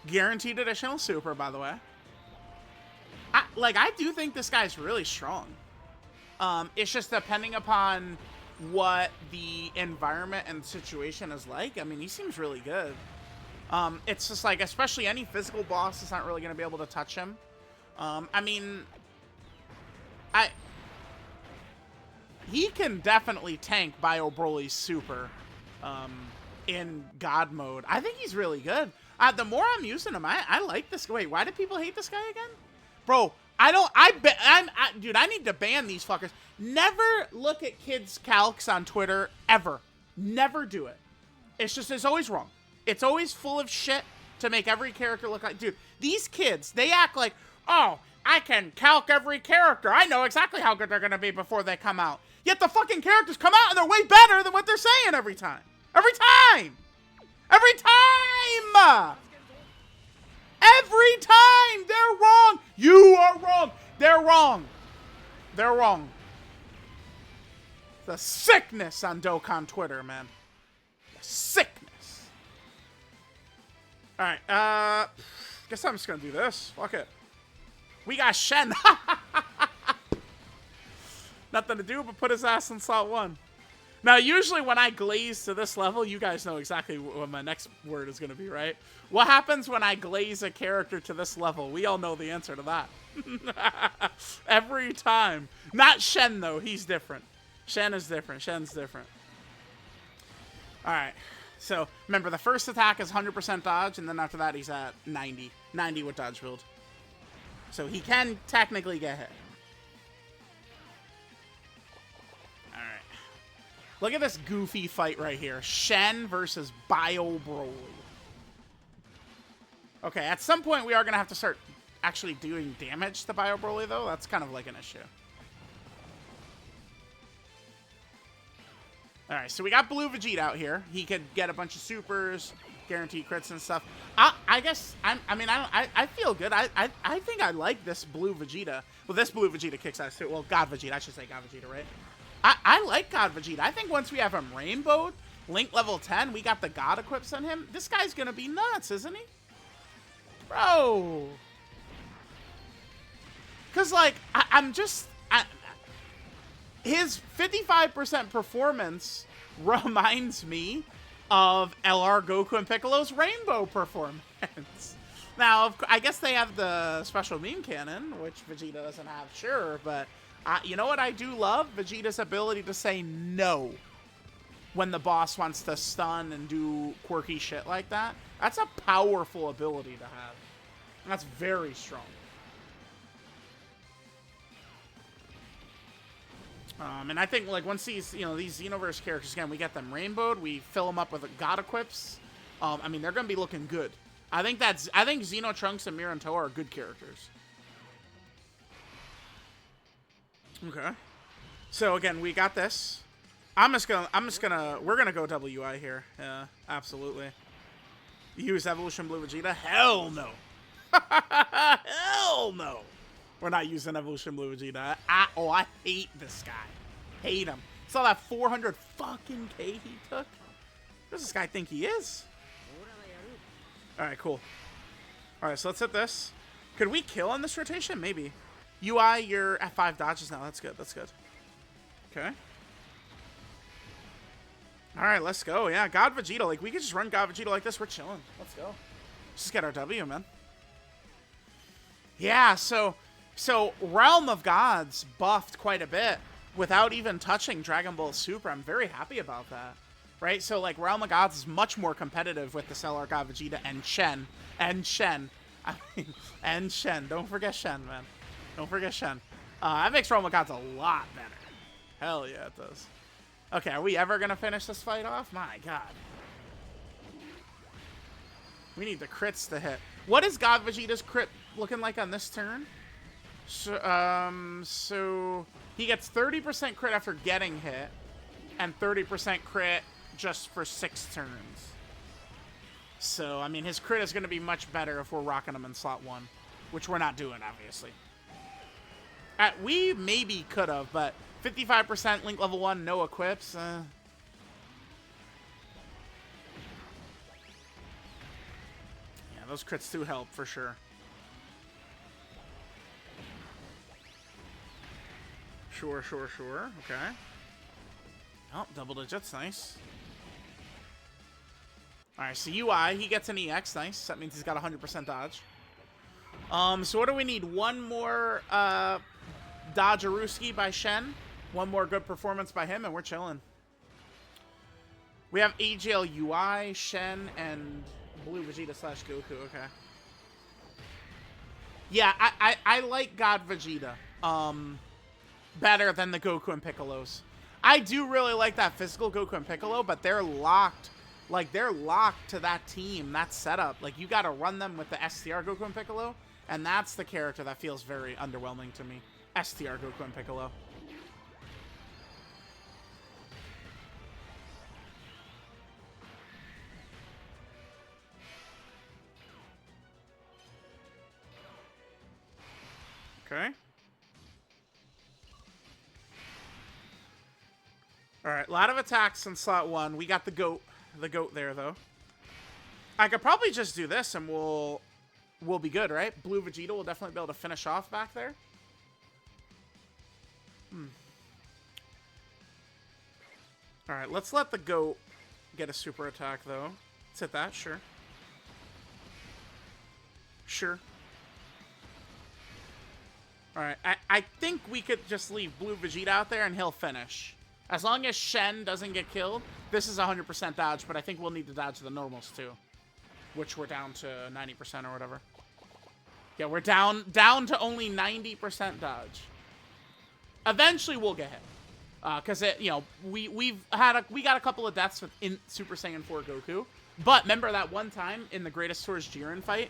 Guaranteed additional super, by the way. I do think this guy's really strong. It's just depending upon what the environment and situation is like. I mean, he seems really good. It's just like, especially any physical boss is not really going to be able to touch him. he can definitely tank Bio Broly's super in God mode. I think he's really good. The more I'm using him, I like this. Wait, why do people hate this guy again? Bro, dude, I need to ban these fuckers. Never look at kids' calcs on Twitter, ever. Never do it. It's always wrong. It's always full of shit to make every character look like, dude, these kids, they act like, oh, I can calc every character. I know exactly how good they're going to be before they come out. Yet the fucking characters come out and they're way better than what they're saying every time. Every time! Every time! Every time! They're wrong! You are wrong! They're wrong! They're wrong. The sickness on Dokkan Twitter, man. The sickness. Alright, guess I'm just gonna do this. Fuck it. We got Shen. Nothing to do but put his ass in slot 1. Now, usually when I glaze to this level, you guys know exactly what my next word is going to be, right? What happens when I glaze a character to this level? We all know the answer to that. Every time. Not Shen, though. He's different. Shen is different. Shen's different. Alright. So, remember, the first attack is 100% dodge, and then after that, he's at 90. 90 with dodge build. So, he can technically get hit. Look at this goofy fight right here. Shen versus Bio Broly. Okay, at some point we are going to have to start actually doing damage to Bio Broly, though. That's kind of like an issue. Alright, so we got Blue Vegeta out here. He could get a bunch of supers, guaranteed crits and stuff. I guess, I feel good. I think I like this Blue Vegeta. Well, this Blue Vegeta kicks ass too. Well, God Vegeta. I should say God Vegeta, right? I like God Vegeta. I think once we have him rainbowed, Link level 10, we got the God equips on him. This guy's gonna be nuts, isn't he? Bro. Because, like, his 55% performance reminds me of LR Goku and Piccolo's rainbow performance. Now, I guess they have the special meme cannon, which Vegeta doesn't have, sure, but you know what I do love? Vegeta's ability to say no when the boss wants to stun and do quirky shit like that. That's a powerful ability to have. That's very strong. And I think, like, once these, these Xenoverse characters, again, we get them rainbowed, we fill them up with God equips. I mean, they're going to be looking good. I think Xeno Trunks and Miran Toa are good characters. Okay. So again, we got this. we're gonna go WI here. Yeah, absolutely. Use Evolution Blue Vegeta? Hell no. Hell no. We're not using Evolution Blue Vegeta. I hate this guy. Hate him. Saw that 400 fucking K he took? Who does this guy think he is? Alright, cool. Alright, so let's hit this. Could we kill on this rotation? Maybe. UI, you're at 5 dodges now. That's good. That's good. Okay. Alright, let's go. Yeah, God Vegeta. Like, we could just run God Vegeta like this. We're chilling. Let's go. Let's just get our W, man. Yeah, so Realm of Gods buffed quite a bit without even touching Dragon Ball Super. I'm very happy about that. Right? So, like, Realm of Gods is much more competitive with the Cellar God Vegeta and Shen. And Shen. I mean, and Shen. Don't forget Shen, man. Don't forget Shen. That makes Realm of Gods a lot better. Hell yeah, it does. Okay, are we ever going to finish this fight off? My God. We need the crits to hit. What is God Vegeta's crit looking like on this turn? So he gets 30% crit after getting hit, and 30% crit just for 6 turns. So, I mean, his crit is going to be much better if we're rocking him in slot 1, which we're not doing, obviously. We maybe could have, but 55% Link level 1, no equips. Yeah, those crits do help, for sure. Sure. Okay. Oh, double digits. Nice. Alright, so UI, he gets an EX. Nice. That means he's got 100% dodge. So what do we need? One more Dodgeruski by Shen. One more good performance by him, and we're chilling. We have AGL UI, Shen, and Blue Vegeta / Goku. Okay. Yeah, I like God Vegeta better than the Goku and Piccolos. I do really like that physical Goku and Piccolo, but they're locked. Like, they're locked to that team, that setup. Like, you got to run them with the STR Goku and Piccolo, and that's the character that feels very underwhelming to me. STR Goku and Piccolo. Okay. Alright, a lot of attacks in slot 1. We got the goat there, though. I could probably just do this and we'll be good, right? Blue Vegeta will definitely be able to finish off back there. Alright, let's let the goat get a super attack, though. Let's hit that, sure. Sure. Alright, I think we could just leave Blue Vegeta out there and he'll finish. As long as Shen doesn't get killed, this is 100% dodge, but I think we'll need to dodge the normals too. Which we're down to 90% or whatever. Yeah, we're down to only 90% dodge. Eventually we'll get hit. Because we got a couple of deaths with Super Saiyan 4 Goku. But remember that one time in the Greatest Source Jiren fight,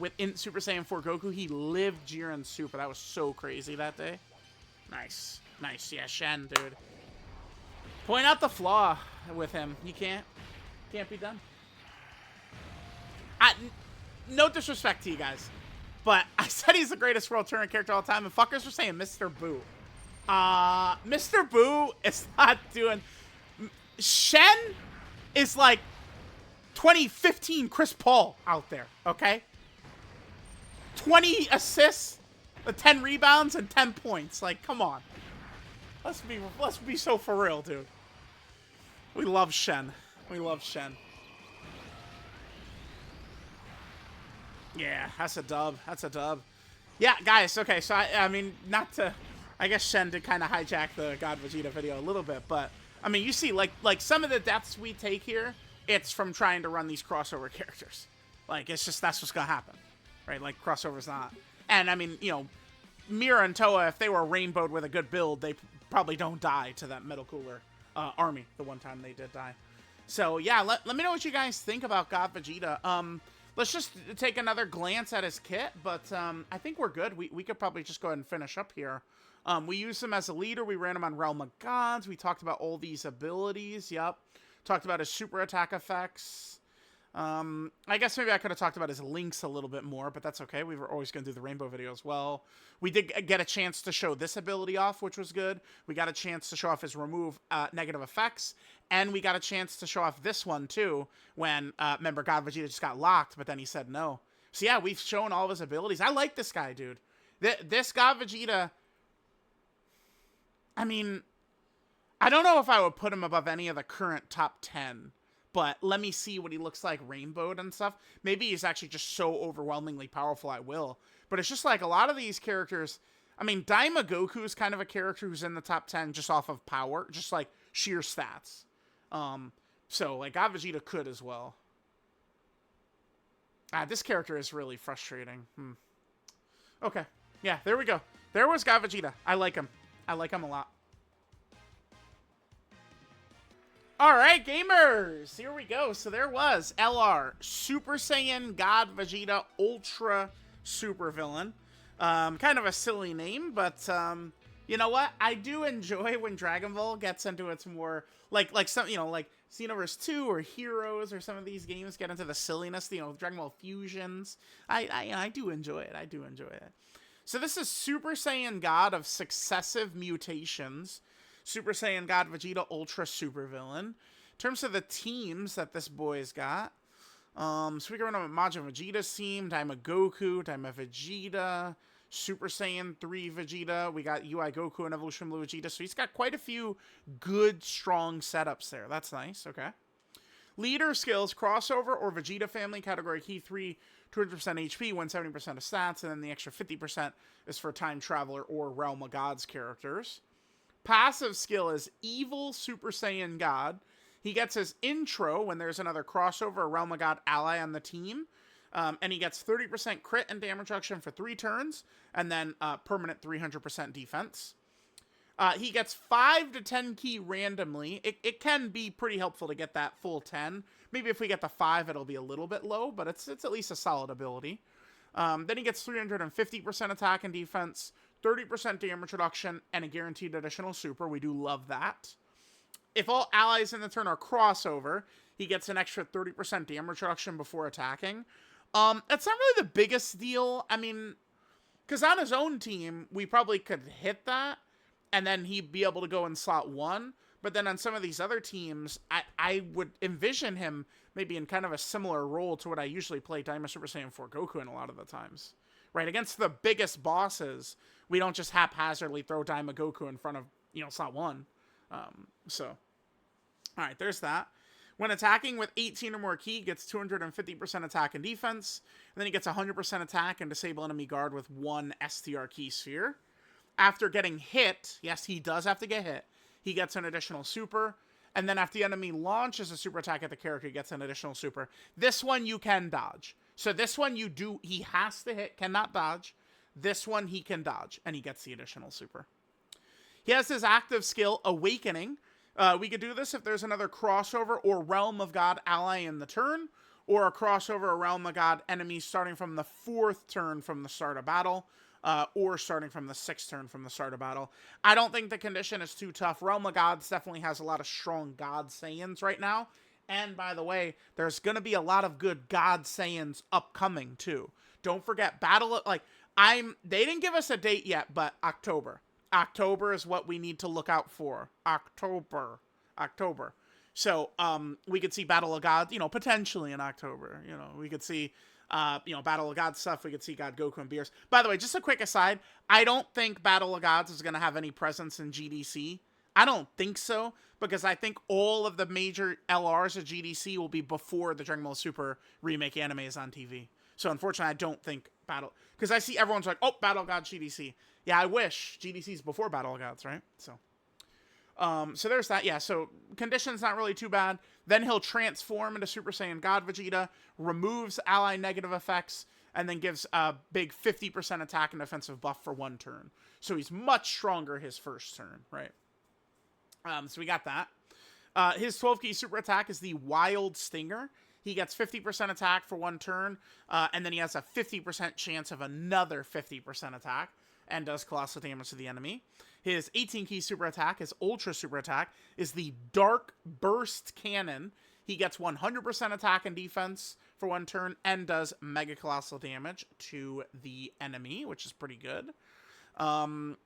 with Super Saiyan 4 Goku, he lived Jiren's super. That was so crazy that day. Nice. Nice. Yeah, Shen, dude. Point out the flaw with him. You can't be done. No disrespect to you guys, but I said he's the greatest World Tournament character of all time, and fuckers were saying Mr. Boo. Mr. Boo is not doing... Shen is like 2015 Chris Paul out there, okay? 20 assists, 10 rebounds, and 10 points. Like, come on. Let's be so for real, dude. We love Shen. We love Shen. Yeah, that's a dub. That's a dub. Yeah, guys, okay, so I mean, not to... I guess Shen did kind of hijack the God Vegeta video a little bit, but, I mean, you see, like some of the deaths we take here, it's from trying to run these crossover characters. Like, it's just, that's what's gonna happen. Right? Like, crossover's not. And, I mean, you know, Mira and Toa, if they were rainbowed with a good build, they probably don't die to that Metal Cooler army the one time they did die. So, yeah, let me know what you guys think about God Vegeta. Let's just take another glance at his kit, but I think we're good. We could probably just go ahead and finish up here. We used him as a leader. We ran him on Realm of Gods. We talked about all these abilities. Yep. Talked about his super attack effects. I guess maybe I could have talked about his links a little bit more, but that's okay. We were always going to do the rainbow video as well. We did get a chance to show this ability off, which was good. We got a chance to show off his remove negative effects, and we got a chance to show off this one too, when, remember, God Vegeta just got locked, but then he said no. So yeah, we've shown all of his abilities. I like this guy, dude. This God Vegeta, I mean, I don't know if I would put him above any of the current top 10. But let me see what he looks like rainbowed and stuff. Maybe he's actually just so overwhelmingly powerful, I will. But it's just like a lot of these characters... I mean, Daima Goku is kind of a character who's in the top 10 just off of power. Just like sheer stats. So, like, God Vegeta could as well. This character is really frustrating. Okay. Yeah, there we go. There was God Vegeta. I like him. I like him a lot. Alright, gamers! Here we go. So there was LR, Super Saiyan God Vegeta Ultra Super Villain. Kind of a silly name, but you know what? I do enjoy when Dragon Ball gets into its more like some, you know, like Xenoverse 2 or Heroes or some of these games get into the silliness, you know, Dragon Ball fusions. I do enjoy it. I do enjoy it. So this is Super Saiyan God of successive mutations. Super Saiyan God Vegeta Ultra Super Villain. In terms of the teams that this boy's got, so we can run a Majin Vegeta's team, Daima Goku, Daima Vegeta, Super Saiyan 3 Vegeta. We got UI Goku and Evolution Blue Vegeta. So he's got quite a few good, strong setups there. That's nice. Okay. Leader skills, crossover or Vegeta family, category key 3, 200% HP, 170% of stats, and then the extra 50% is for time traveler or Realm of Gods characters. Passive skill is Evil Super Saiyan God. He gets his intro when there's another crossover or Realm of God ally on the team. And he gets 30% crit and damage reduction for 3 turns, and then permanent 300% defense. He gets 5 to 10 ki randomly. It can be pretty helpful to get that full 10. Maybe if we get the 5, it'll be a little bit low, but it's at least a solid ability. Then he gets 350% attack and defense, 30% damage reduction, and a guaranteed additional super. We do love that. If all allies in the turn are crossover, he gets an extra 30% damage reduction before attacking. It's not really the biggest deal. I mean, because on his own team, we probably could hit that, and then he'd be able to go in slot 1. But then on some of these other teams, I would envision him maybe in kind of a similar role to what I usually play Daima Super Saiyan 4 Goku in a lot of the times. Right? Against the biggest bosses, we don't just haphazardly throw Daima Goku in front of, slot 1. Alright, there's that. When attacking with 18 or more ki, gets 250% attack and defense. And then he gets 100% attack and disable enemy guard with 1 STR key sphere. After getting hit, yes, he does have to get hit, he gets an additional super. And then after the enemy launches a super attack at the character, he gets an additional super. This one you can dodge. So this one he has to hit, cannot dodge. This one he can dodge, and he gets the additional super. He has his active skill, Awakening. We could do this if there's another crossover or Realm of God ally in the turn, or a crossover or Realm of God enemy starting from the 4th turn from the start of battle, or starting from the 6th turn from the start of battle. I don't think the condition is too tough. Realm of Gods definitely has a lot of strong God Saiyans right now. And by the way, there's going to be a lot of good God Saiyans upcoming too. Don't forget, they didn't give us a date yet, but October. October is what we need to look out for. October. So, we could see Battle of Gods, potentially in October. We could see, Battle of Gods stuff. We could see God Goku and Beerus. By the way, just a quick aside, I don't think Battle of Gods is going to have any presence in GDC. I don't think so, because I think all of the major LRs of GDC will be before the Dragon Ball Super remake anime is on TV. So, unfortunately, I don't think because I see everyone's like, oh, Battle of Gods GDC. Yeah, I wish GDC's before Battle of Gods, right? So there's that. Yeah, so condition's not really too bad. Then he'll transform into Super Saiyan God Vegeta, removes ally negative effects, and then gives a big 50% attack and defensive buff for 1 turn. So he's much stronger his first turn, right? So we got that. His 12 key super attack is the Wild Stinger. He gets 50% attack for 1 turn, and then he has a 50% chance of another 50% attack, and does colossal damage to the enemy. His 18 key super attack, his ultra super attack, is the Dark Burst Cannon. He gets 100% attack and defense for 1 turn, and does mega colossal damage to the enemy, which is pretty good. 12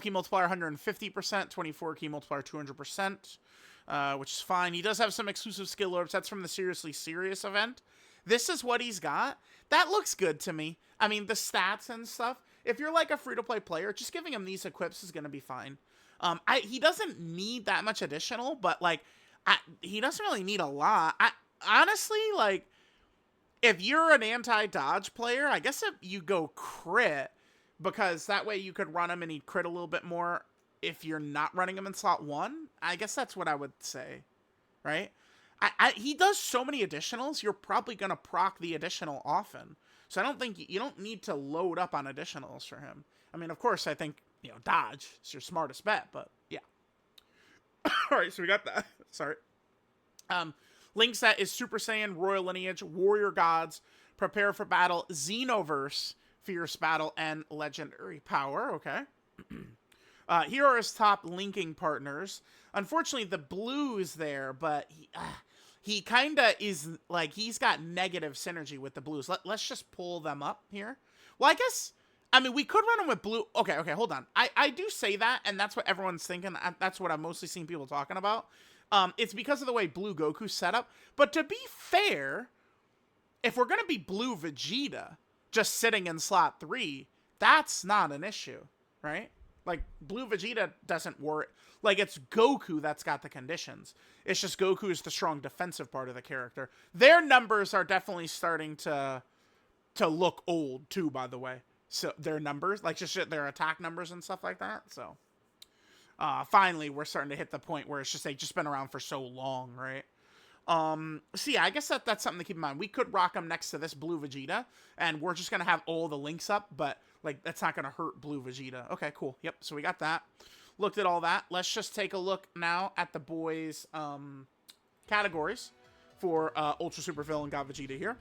key multiplier, 150%, 24 key multiplier, 200%, which is fine. He does have some exclusive skill orbs. That's from the Seriously Serious event. This is what he's got. That looks good to me. I mean, the stats and stuff, if you're like a free-to-play player, just giving him these equips is going to be fine. He doesn't need that much additional, but, he doesn't really need a lot. Honestly, if you're an anti-dodge player, I guess if you go crit, because that way you could run him and he'd crit a little bit more if you're not running him in slot 1. I guess that's what I would say, right? He does so many additionals, you're probably going to proc the additional often. So I don't think you don't need to load up on additionals for him. I mean, of course, I think, dodge is your smartest bet, but yeah. All right, so we got that. Sorry. Link set is Super Saiyan, Royal Lineage, Warrior Gods, Prepare for Battle, Xenoverse, Fierce Battle, and Legendary Power. Okay. Here are his top linking partners. Unfortunately, the blue is there, but he kind of is, he's got negative synergy with the blues. Let's just pull them up here. Well, we could run him with blue. Okay, hold on. I do say that, and that's what everyone's thinking. That's what I'm mostly seeing people talking about. It's because of the way Blue Goku's set up. But to be fair, if we're going to be Blue Vegeta just sitting in slot 3, that's not an issue, right? Blue Vegeta doesn't work. It's Goku that's got the conditions. It's just Goku is the strong defensive part of the character. Their numbers are definitely starting to look old, too, by the way. So, their numbers, just their attack numbers and stuff like that, so. Finally, we're starting to hit the point where it's just they've just been around for so long, right? So yeah, I guess that's something to keep in mind. We could rock them next to this blue Vegeta, and we're just gonna have all the links up, but like that's not gonna hurt blue Vegeta. Okay, cool. Yep. So we got that. Looked at all that. Let's just take a look now at the boys' categories for Ultra Super Villain God Vegeta here.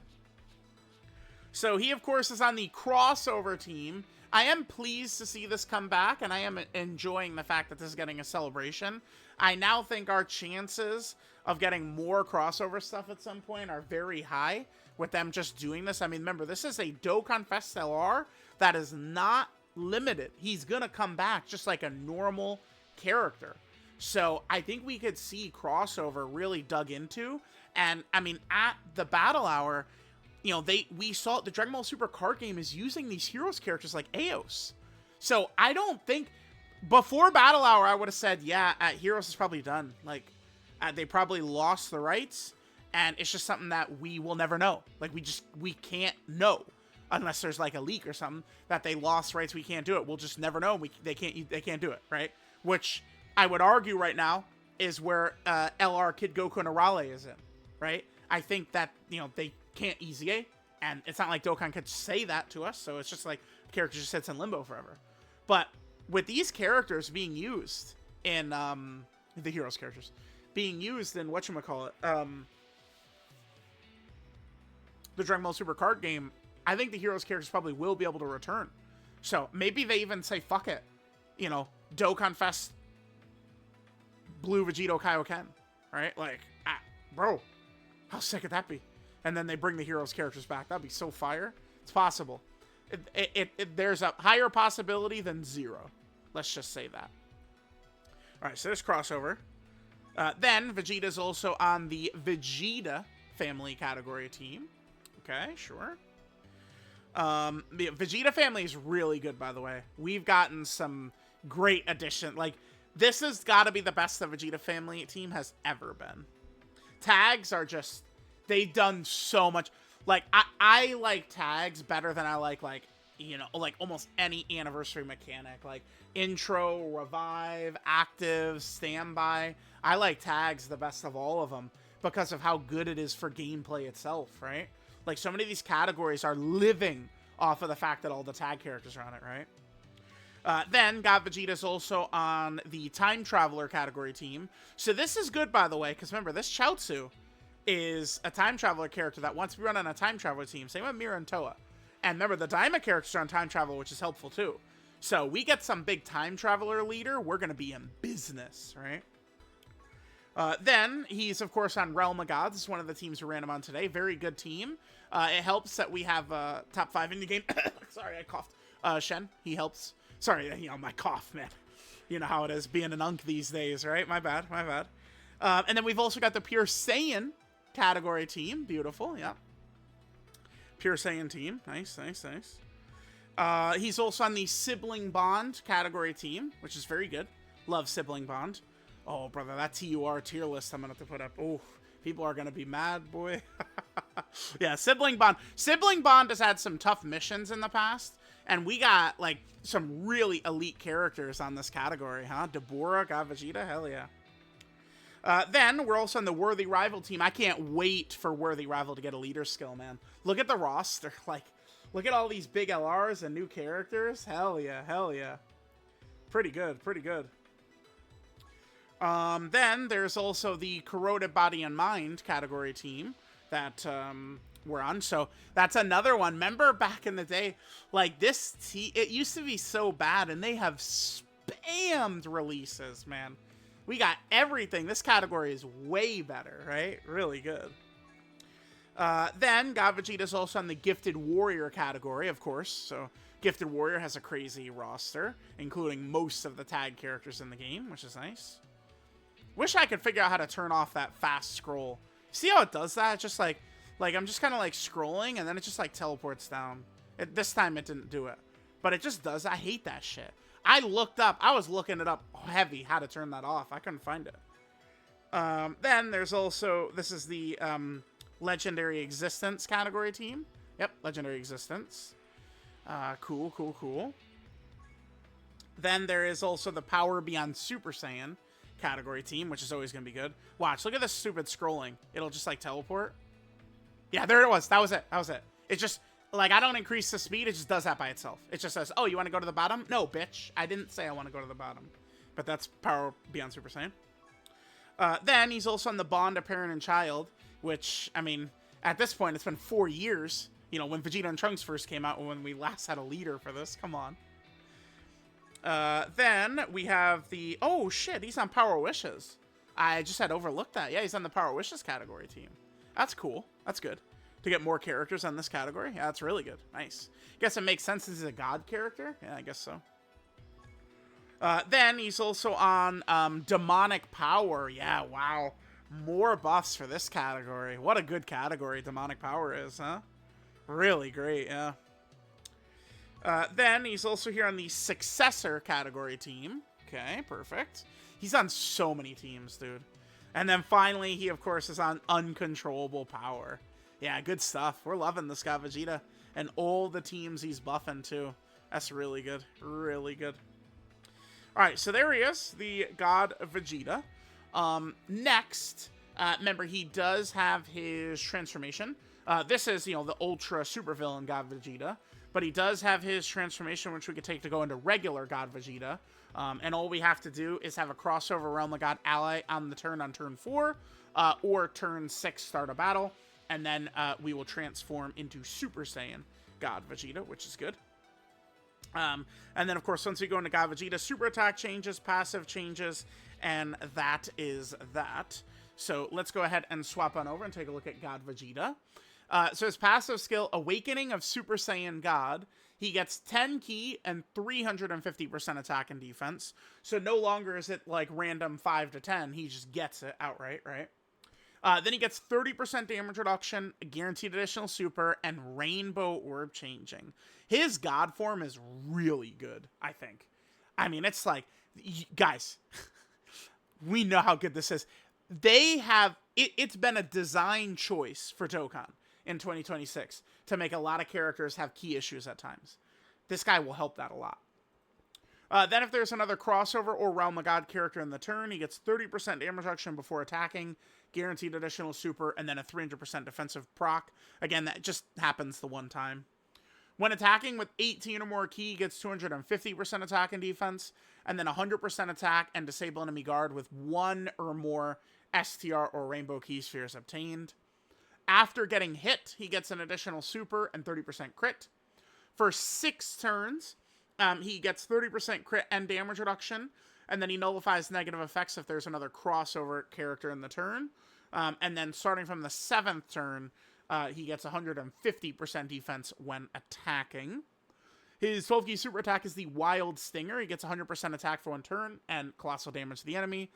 So he, of course, is on the crossover team. I am pleased to see this come back, and I am enjoying the fact that this is getting a celebration. I now think our chances of getting more crossover stuff at some point are very high with them just doing this. I mean, remember, this is a Dokkan Fest LR that is not limited. He's going to come back just like a normal character. So I think we could see crossover really dug into. And, I mean, at the Battle Hour, you know, we saw the Dragon Ball Super card game is using these Heroes characters like Eos. So I don't think before Battle Hour, I would have said, yeah, Heroes is probably done. Like, they probably lost the rights, and it's just something that we will never know. Like, we can't know unless there's like a leak or something that they lost rights. We can't do it. We'll just never know. They can't do it, right? Which I would argue right now is where LR Kid Goku and Arale is in, right? I think that, you know, they can't EZA, and it's not like Dokkan could say that to us, so it's just like the character just sits in limbo forever. But with these characters being used in the Heroes characters being used in whatchamacallit, the Dragon Ball Super card game, I think the Heroes characters probably will be able to return. So maybe they even say, fuck it, you know, Dokkan Fest Blue Vegito Kaioken, right? Like, bro, how sick would that be? And then they bring the Heroes characters back. That'd be so fire. It's possible. There's a higher possibility than zero. Let's just say that. All right, so there's crossover. Then Vegeta's also on the Vegeta family category team. Okay, sure. The Vegeta family is really good, by the way. We've gotten some great addition. Like, this has got to be the best the Vegeta family team has ever been. Tags are just... They've done so much. Like, I like tags better than I like, you know, like almost any anniversary mechanic. Like, intro, revive, active, standby. I like tags the best of all of them because of how good it is for gameplay itself, right? Like, so many of these categories are living off of the fact that all the tag characters are on it, right? Then, God Vegeta's also on the Time Traveler category team. So this is good, by the way, because remember, this Chaozu is a Time Traveler character that wants to be run on a Time Traveler team. Same with Mira and Toa. And remember, the Daima characters are on Time Traveler, which is helpful too. So we get some big Time Traveler leader, we're going to be in business, right? Then, he's, of course, on Realm of Gods. It's one of the teams we ran him on today. Very good team. It helps that we have top 5 in the game. Sorry, I coughed. Shen, he helps. Sorry, you know, my cough, man. You know how it is being an unk these days, right? My bad, my bad. And then we've also got the Pure Saiyan category team. Beautiful, yeah. Pure Saiyan team. Nice, nice, nice. He's also on the Sibling Bond category team, which is very good. Love Sibling Bond. Oh, brother, that TUR tier list I'm going to have to put up. Oh, people are going to be mad, boy. Yeah, Sibling Bond. Sibling Bond has had some tough missions in the past, and we got, like, some really elite characters on this category, huh? Deborah, God Vegeta, hell yeah. Then, we're also on the Worthy Rival team. I can't wait for Worthy Rival to get a leader skill, man. Look at the roster. Like, look at all these big LRs and new characters. Hell yeah, hell yeah. Pretty good, pretty good. Then, there's also the Corroded Body and Mind category team that we're on. So, that's another one. Remember back in the day, like, this it used to be so bad, and they have spammed releases, man. We got everything. This category is way better, right? Really good. Then, God Vegeta's also on the Gifted Warrior category, of course. So, Gifted Warrior has a crazy roster, including most of the tag characters in the game, which is nice. Wish I could figure out how to turn off that fast scroll. See how it does that? It's just like I'm just kind of like scrolling, and then it just like teleports down. This time it didn't do it, but it just does. I hate that shit. I was looking it up heavy how to turn that off. I couldn't find it. Then there's also, this is the Legendary Existence category team. Yep, Legendary Existence. Cool, cool, cool. Then there is also the Power Beyond Super Saiyan category team, which is always going to be good. Watch, look at this stupid scrolling. It'll just like teleport. Yeah, there it was. That was it. That was it. It just, like, I don't increase the speed. It just does that by itself. It just says, oh, you want to go to the bottom? No, bitch. I didn't say I want to go to the bottom. But that's Power Beyond Super Saiyan. Then he's also on the Bond of Parent and Child, which, I mean, at this point, it's been 4 years. You know, when Vegeta and Trunks first came out, when we last had a leader for this. Come on. Then we have the... Oh, shit, he's on Power Wishes. I just had overlooked that. Yeah, he's on the Power Wishes category team. That's cool. That's good. To get more characters on this category. Yeah, that's really good. Nice. Guess it makes sense since he's a god character. Yeah, I guess so. Then he's also on Demonic Power. Yeah, wow. More buffs for this category. What a good category Demonic Power is, huh? Really great, yeah. Then he's also here on the Successor category team. Okay, perfect. He's on so many teams, dude. And then finally, he, of course, is on Uncontrollable Power. Yeah, good stuff. We're loving this guy, Vegeta. And all the teams he's buffing, too. That's really good. Really good. Alright, so there he is, the God Vegeta. Next, remember, he does have his transformation. This is, you know, the Ultra Supervillain God Vegeta. But he does have his transformation, which we could take to go into regular God Vegeta. And all we have to do is have a crossover Realm of God ally on the turn on turn 4. Or turn 6, start a battle. And then we will transform into Super Saiyan God Vegeta, which is good. And then, of course, once we go into God Vegeta, super attack changes, passive changes, and that is that. So let's go ahead and swap on over and take a look at God Vegeta. So his passive skill, Awakening of Super Saiyan God, he gets 10 ki and 350% attack and defense. So no longer is it like random 5 to 10, he just gets it outright, right? Then he gets 30% damage reduction, guaranteed additional super, and rainbow orb changing. His god form is really good, I think. I mean, it's like, guys, we know how good this is. They have, it's been a design choice for Dokkan in 2026 to make a lot of characters have key issues at times. This guy will help that a lot. Then if there's another crossover or Realm of God character in the turn, he gets 30% damage reduction before attacking, guaranteed additional super, and then a 300% defensive proc. Again, that just happens the one time. When attacking with 18 or more ki, he gets 250% attack and defense, and then 100% attack and disable enemy guard with 1 or more STR or Rainbow Ki Spheres obtained. After getting hit, he gets an additional super and 30% crit. For 6 turns, he gets 30% crit and damage reduction, and then he nullifies negative effects if there's another crossover character in the turn. And then starting from the 7th turn, he gets 150% defense when attacking. His 12 ki super attack is the Wild Stinger. He gets 100% attack for 1 turn and colossal damage to the enemy.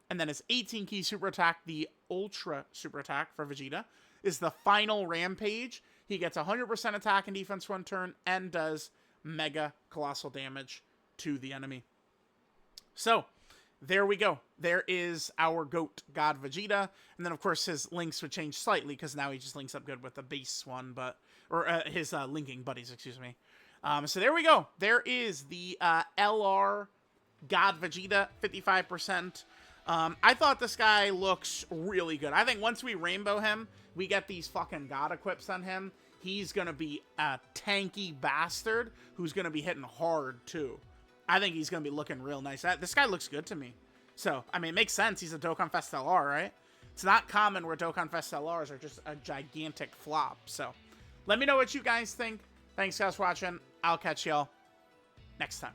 And then his 18 ki super attack, the Ultra super attack for Vegeta, is the Final Rampage. He gets 100% attack and defense for 1 turn and does mega colossal damage to the enemy. So, there we go. There is our GOAT God Vegeta. And then, of course, his links would change slightly because now he just links up good with the base one, or his linking buddies, excuse me. So there we go. There is the LR God Vegeta, 55%. I thought this guy looks really good. I think once we rainbow him, we get these fucking God equips on him. He's going to be a tanky bastard who's going to be hitting hard, too. I think he's going to be looking real nice. This guy looks good to me. So, I mean, it makes sense. He's a Dokkan Fest LR, right? It's not common where Dokkan Fest LRs are just a gigantic flop. So, let me know what you guys think. Thanks, guys, for watching. I'll catch y'all next time.